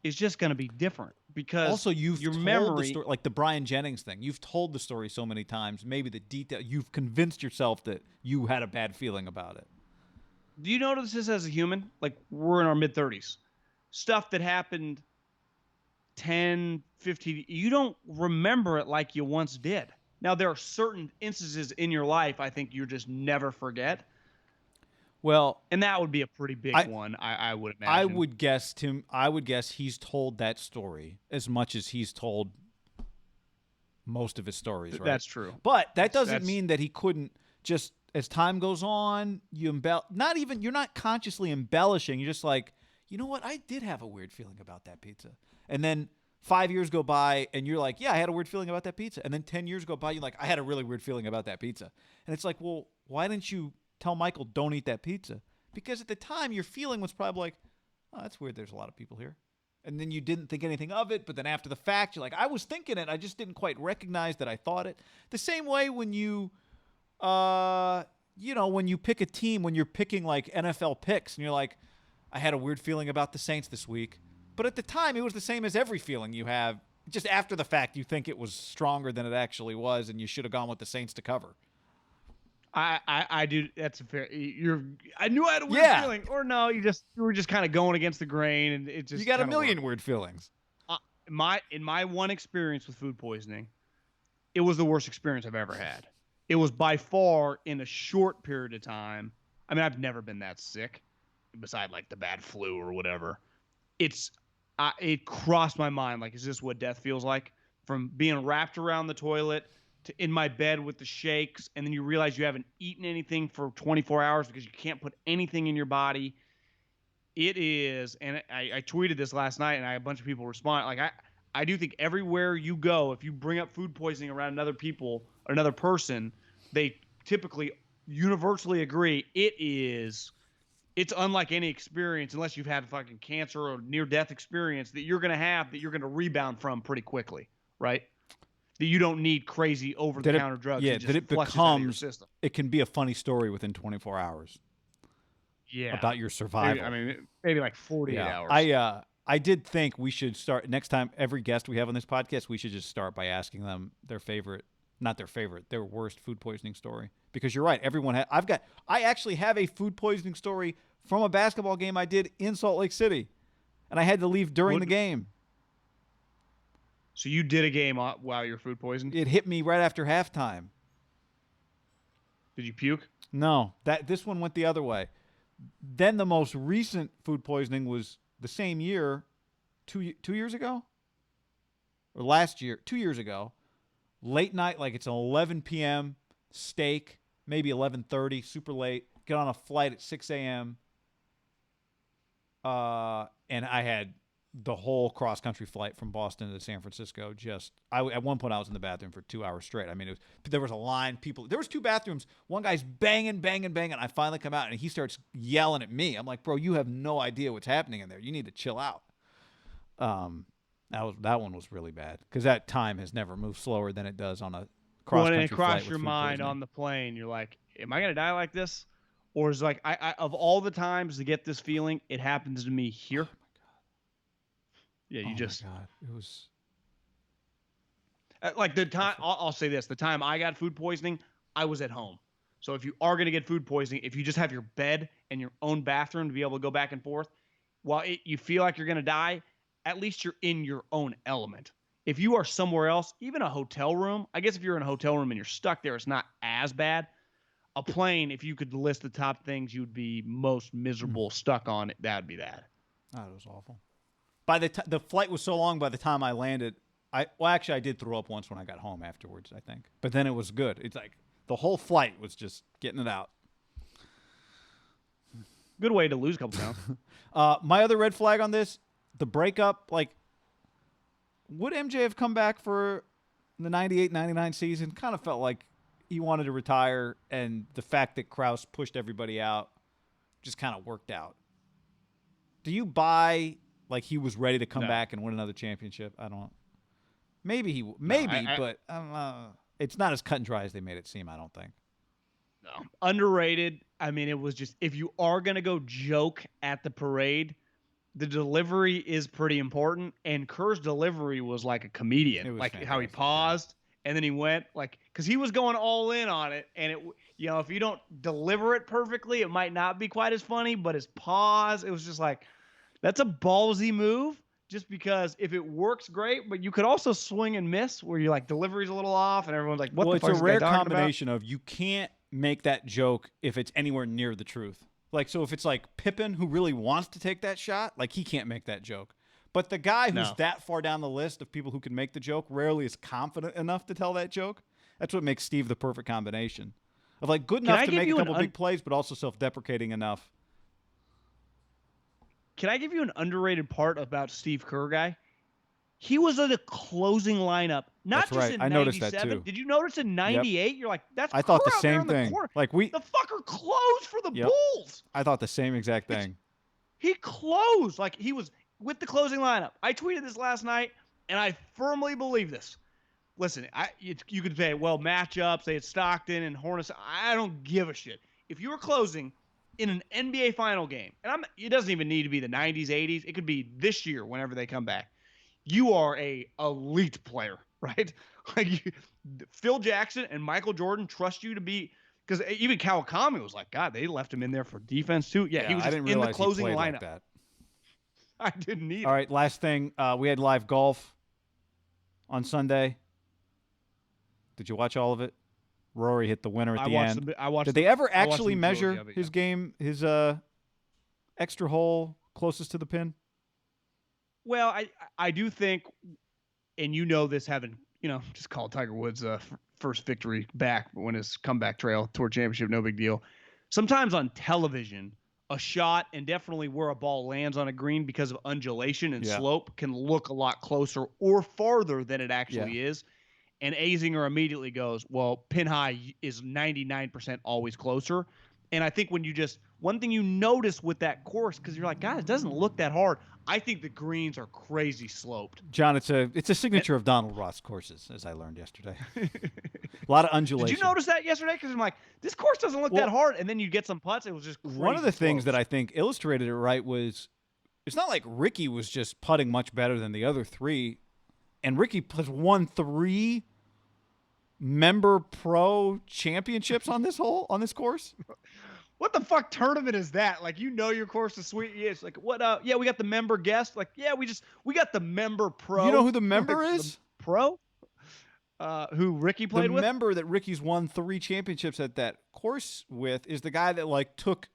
is just going to be different because also your told memory, the story, like the Brian Jennings thing. You've told the story so many times, maybe the detail. You've convinced yourself that you had a bad feeling about it. Do you notice this as a human? Like, we're in our mid-30s. Stuff that happened 10, 15, you don't remember it like you once did. Now, there are certain instances in your life I think you just never forget. Well, and that would be a pretty big one, I would imagine. I would guess he's told that story as much as he's told most of his stories, right? That's true. But that doesn't mean that he couldn't just, as time goes on, you're not consciously embellishing. You're just like, you know what? I did have a weird feeling about that pizza. And then 5 years go by and you're like, yeah, I had a weird feeling about that pizza. And then 10 years go by, you're like, I had a really weird feeling about that pizza. And it's like, well, why didn't you tell Michael, don't eat that pizza. Because at the time, your feeling was probably like, oh, that's weird. There's a lot of people here. And then you didn't think anything of it. But then after the fact, you're like, I was thinking it. I just didn't quite recognize that I thought it. The same way when you, when you pick a team, when you're picking like NFL picks and you're like, I had a weird feeling about the Saints this week. But at the time, it was the same as every feeling you have. Just after the fact, you think it was stronger than it actually was, and you should have gone with the Saints to cover. I do. That's a fair. I knew I had a weird feeling, or no, you were just kind of going against the grain, and it just. You got a million weird feelings. In my one experience with food poisoning, it was the worst experience I've ever had. It was by far in a short period of time. I mean, I've never been that sick, beside like the bad flu or whatever. It crossed my mind, like, is this what death feels like? From being wrapped around the toilet to in my bed with the shakes, and then you realize you haven't eaten anything for 24 hours because you can't put anything in your body. It is, and I tweeted this last night, and I had a bunch of people respond. Like, I do think everywhere you go, if you bring up food poisoning around another person, they typically universally agree it's unlike any experience, unless you've had fucking cancer or near-death experience, that you're going to rebound from pretty quickly, right? That you don't need crazy over-the-counter drugs. Yeah, that it becomes, it can be a funny story within 24 hours. Yeah. About your survival. Maybe like 48 hours. I did think we should start, next time, every guest we have on this podcast, we should just start by asking them their worst food poisoning story. Because you're right, everyone I actually have a food poisoning story from a basketball game I did in Salt Lake City. And I had to leave during the game. So you did a game while you were food poisoned? It hit me right after halftime. Did you puke? No, this one went the other way. Then the most recent food poisoning was the same year, 2 years ago? Or last year, 2 years ago. Late night, like it's an 11 p.m. steak, maybe 11:30, super late. Get on a flight at 6 a.m. And I had the whole cross-country flight from Boston to San Francisco. At one point, I was in the bathroom for 2 hours straight. I mean, there was a line. There was two bathrooms. One guy's banging. I finally come out, and he starts yelling at me. I'm like, bro, you have no idea what's happening in there. You need to chill out. That one was really bad because that time has never moved slower than it does on a cross-country flight. When it crossed your mind on the plane, you're like, am I going to die like this? Or is like, I of all the times to get this feeling, it happens to me here. Oh, my God. Yeah, you just. Oh, my God. It was. Like the time, I'll say this. The time I got food poisoning, I was at home. So if you are going to get food poisoning, if you just have your bed and your own bathroom to be able to go back and forth, while you feel like you're going to die, at least you're in your own element. If you are somewhere else, even a hotel room, I guess if you're in a hotel room and you're stuck there, it's not as bad. A plane, if you could list the top things you'd be most miserable stuck on, that would be that. Oh, it was awful. The flight was so long by the time I landed. I did throw up once when I got home afterwards, I think. But then it was good. It's like the whole flight was just getting it out. Good way to lose a couple pounds. My other red flag on this, the breakup, like, would MJ have come back for the 98-99 season? Kind of felt like he wanted to retire, and the fact that Krause pushed everybody out just kind of worked out. Do you buy, like, he was ready to come back and win another championship? I don't. Maybe but I don't know. It's not as cut and dry as they made it seem, I don't think. No. Underrated. I mean, it was just, if you are going to go joke at the parade, the delivery is pretty important. And Kerr's delivery was like a comedian, like how he paused and then he went, like, because he was going all in on it. And it, if you don't deliver it perfectly, it might not be quite as funny. But his pause, it was just like, that's a ballsy move. Just because if it works, great, but you could also swing and miss where you're like, delivery's a little off, and everyone's like, what the fuck is this guy talking about? Well, it's a rare combination of you can't make that joke if it's anywhere near the truth. Like, so if it's like Pippen, who really wants to take that shot, like, he can't make that joke. But the guy who's that far down the list of people who can make the joke rarely is confident enough to tell that joke. That's what makes Steve the perfect combination. Of, like, good enough to make a couple big plays, but also self-deprecating enough. Can I give you an underrated part about Steve Kerr guy? He was in the closing lineup, not That's just right. in I noticed that 97. too. Did you notice in 98? You're like, that's I Kerr thought the out there same in the thing. corner. Like The fucker closed for the Yep. Bulls. I thought the same exact thing. He closed. Like, he was with the closing lineup. I tweeted this last night, and I firmly believe this. Listen, you could say, well, matchups, they had Stockton and Hornets. I don't give a shit. If you were closing in an NBA final game, and it doesn't even need to be the 90s, 80s. It could be this year whenever they come back. You are a elite player, right? Like Phil Jackson and Michael Jordan trust you to be, because even Kawakami was like, God, they left him in there for defense too. Yeah, he was just in the closing lineup. Like that. I didn't need it. All right, last thing. We had live golf on Sunday. Did you watch all of it? Rory hit the winner at the end. Did they ever actually measure his game, his extra hole closest to the pin? Well, I do think, and you know this, having just called Tiger Woods' first victory back when his comeback trail toward championship, no big deal. Sometimes on television, a shot and definitely where a ball lands on a green because of undulation and slope can look a lot closer or farther than it actually is. And Azinger immediately goes, well, pin high is 99% always closer. And I think one thing you notice with that course, because you're like, God, it doesn't look that hard. I think the greens are crazy sloped. John, it's a signature of Donald Ross courses, as I learned yesterday. A lot of undulation. Did you notice that yesterday? Because I'm like, this course doesn't look that hard. And then you get some putts. It was just crazy. One of the things that I think illustrated it right was, it's not like Ricky was just putting much better than the other three. And Ricky has won 3 member pro championships on this course. What the fuck tournament is that? Like, your course is sweet. Yeah, it's like, what? Yeah, we got the member guest. Like, yeah, we got the member pro. You know who the member is? The pro? Who Ricky played with? The member that Ricky's won 3 championships at that course with is the guy that like took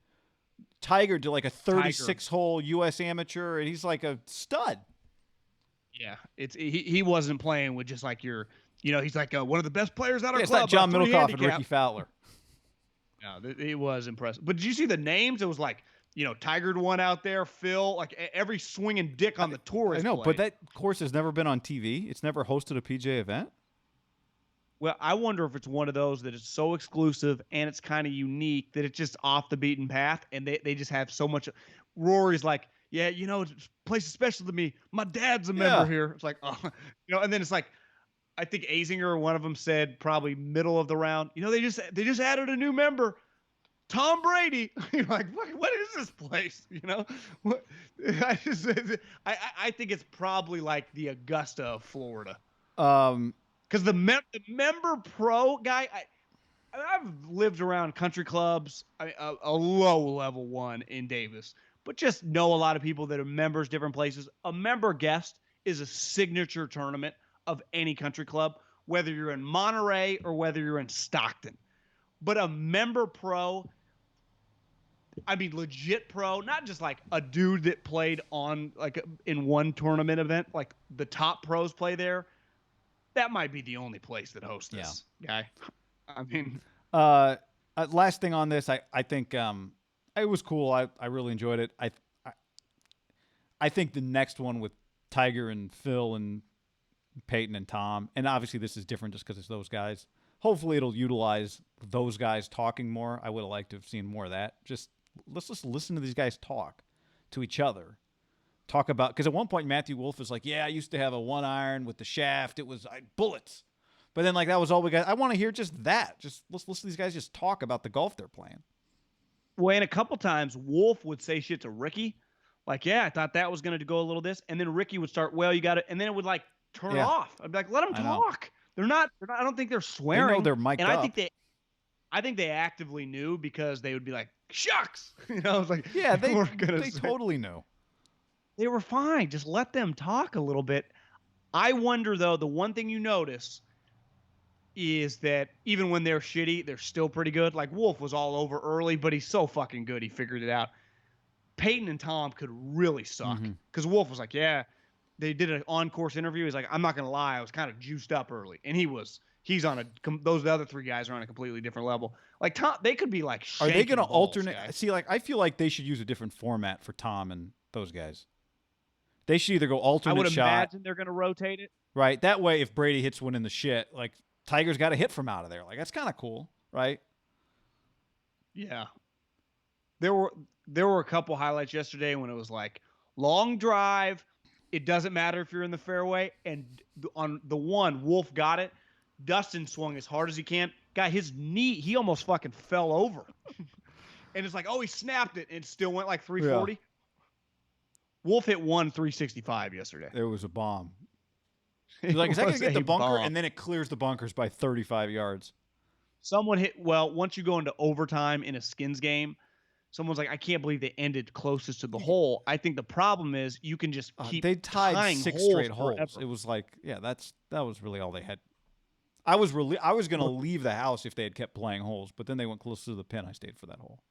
Tiger to like a 36-hole U.S. amateur, and he's like a stud. Yeah, he wasn't playing with just like he's like one of the best players out of our it's club. It's not John Middlekauff and Ricky Fowler. No, it was impressive. But did you see the names? It was like, Tiger one out there, Phil, like every swinging dick on the tour. I know, but that course has never been on TV. It's never hosted a PGA event. Well, I wonder if it's one of those that is so exclusive and it's kind of unique that it's just off the beaten path, and they just have so much. Rory's like, yeah, this place is special to me. My dad's a member here. It's like, and then it's like, I think Azinger, one of them, said probably middle of the round, they just added a new member, Tom Brady. You're like, what is this place? What? I think it's probably like the Augusta of Florida. Because the member pro guy, I've lived around country clubs, a low level one in Davis, but just know a lot of people that are members different places. A member guest is a signature tournament of any country club, whether you're in Monterey or whether you're in Stockton. But a member pro, I mean legit pro, not just like a dude that played on like in one tournament event, like the top pros play there. That might be the only place that hosts this guy. I mean, last thing on this, I think it was cool. I really enjoyed it. I think the next one with Tiger and Phil and Peyton and Tom, and obviously this is different just because it's those guys. Hopefully it'll utilize those guys talking more. I would have liked to have seen more of that. Let's just listen to these guys talk to each other. Talk about, because at one point Matthew Wolff is like, yeah, I used to have a 1-iron with the shaft. It was bullets. But then like that was all we got. I want to hear just that. Just let's listen to these guys just talk about the golf they're playing. Well, and a couple times Wolff would say shit to Ricky. Like, yeah, I thought that was going to go a little this. And then Ricky would start, well, you got it. And then it would like turn off. I'd be like, let them talk. They're not, I don't think they're swearing. They know they're mic'd up. I think they actively knew, because they would be like, shucks. I was like, yeah, they totally knew. They were fine. Just let them talk a little bit. I wonder, though, the one thing you notice is that even when they're shitty, they're still pretty good. Like Wolff was all over early, but he's so fucking good. He figured it out. Peyton and Tom could really suck, because Wolff was like, yeah, they did an on-course interview. He's like, I'm not going to lie, I was kind of juiced up early. And he's on those other 3 guys are on a completely different level. Like Tom, they could be like, are they going to alternate? Guys. See, like, I feel like they should use a different format for Tom and those guys. They should either go alternate I would shot. imagine they're going to rotate it. Right. That way, if Brady hits one in the shit, like Tiger's got a hit from out of there. Like that's kind of cool, right? Yeah. There were a couple highlights yesterday when it was like long drive. It doesn't matter if you're in the fairway. And on the one, Wolf got it. Dustin swung as hard as he can. Got his knee. He almost fucking fell over. And it's like, oh, he snapped it and still went like 340. Yeah. Wolf hit 365 yesterday. It was a bomb. You're like, is that going to get the bunker? Bomb. And then it clears the bunkers by 35 yards. Someone hit, well, once you go into overtime in a Skins game, someone's like, I can't believe they ended closest to the hole. I think the problem is you can just keep they tied 6 straight holes. Forever. It was like, yeah, that was really all they had. I was going to leave the house if they had kept playing holes, but then they went close to the pin. I stayed for that hole.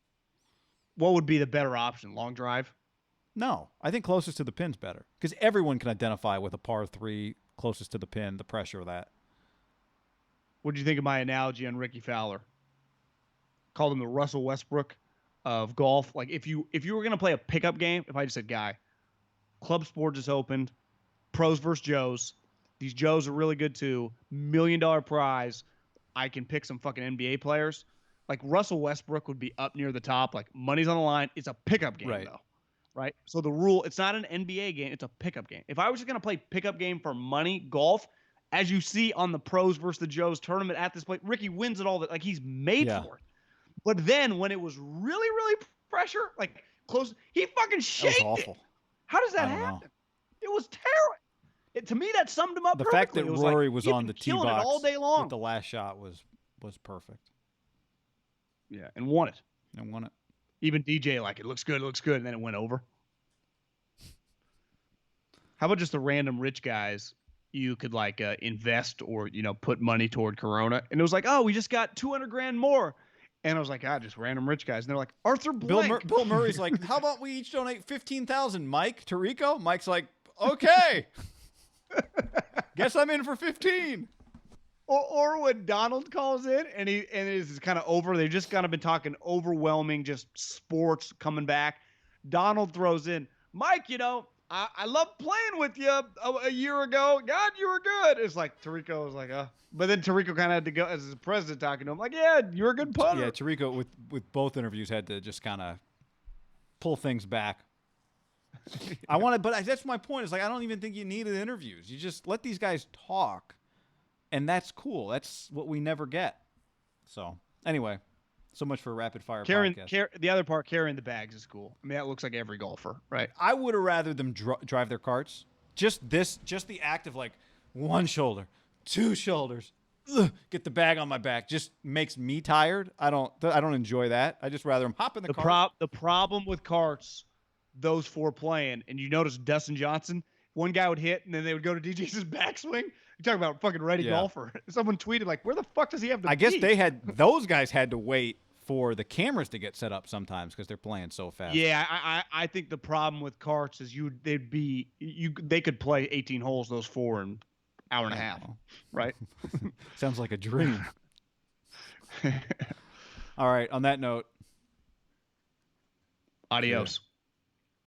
What would be the better option? Long drive? No, I think closest to the pin's better because everyone can identify with a par 3 closest to the pin, the pressure of that. What do you think of my analogy on Ricky Fowler? Called him the Russell Westbrook of golf. Like if you were going to play a pickup game, if I just said, guy, club sport just opened, pros versus Joes. These Joes are really good too. $1 million prize. I can pick some fucking NBA players. Like Russell Westbrook would be up near the top. Like money's on the line. It's a pickup game though. Right? So the rule, it's not an NBA game. It's a pickup game. If I was just going to play pickup game for money, golf, as you see on the pros versus the Joes tournament at this place, Ricky wins it all. Like he's made for it. But then when it was really, really pressure, like close, he fucking shaked it. How does that happen? It was terrible. To me, that summed him up perfectly. The fact that Rory was on the tee box all day long with the last shot was perfect. Yeah, and won it. Even DJ like, it looks good, and then it went over. How about just the random rich guys you could like invest or, put money toward Corona? And it was like, oh, we just got $200,000 more. And I was like, just random rich guys. And they're like, Arthur Blank. Bill Murray's like, how about we each donate $15,000? Mike, Tirico? Mike's like, okay. Guess I'm in for 15. Or when Donald calls in and it is kind of over, they've just kind of been talking overwhelming, just sports coming back. Donald throws in, Mike, I love playing with you a year ago. God, you were good. It's like Tirico was like, but then Tirico kind of had to go as his president talking to him, like, yeah, you're a good punter. Yeah, Tirico with both interviews had to just kind of pull things back. But that's my point. Is like I don't even think you needed interviews. You just let these guys talk. And that's cool. That's what we never get. So, anyway, so much for Rapid Fire podcast. The other part, carrying the bags is cool. I mean, that looks like every golfer, right? I would have rather them drive their carts. Just the act of like one shoulder, two shoulders, get the bag on my back just makes me tired. I don't enjoy that. I just rather them hop in the cart. The problem with carts, those four playing, and you notice Dustin Johnson, one guy would hit, and then they would go to DJ's backswing. You talk about fucking ready golfer. Someone tweeted like, "Where the fuck does he have to be?" I guess those guys had to wait for the cameras to get set up sometimes because they're playing so fast. Yeah, I think the problem with carts is they could play 18 holes those four in an hour and a half, right? Sounds like a dream. All right. On that note, adios.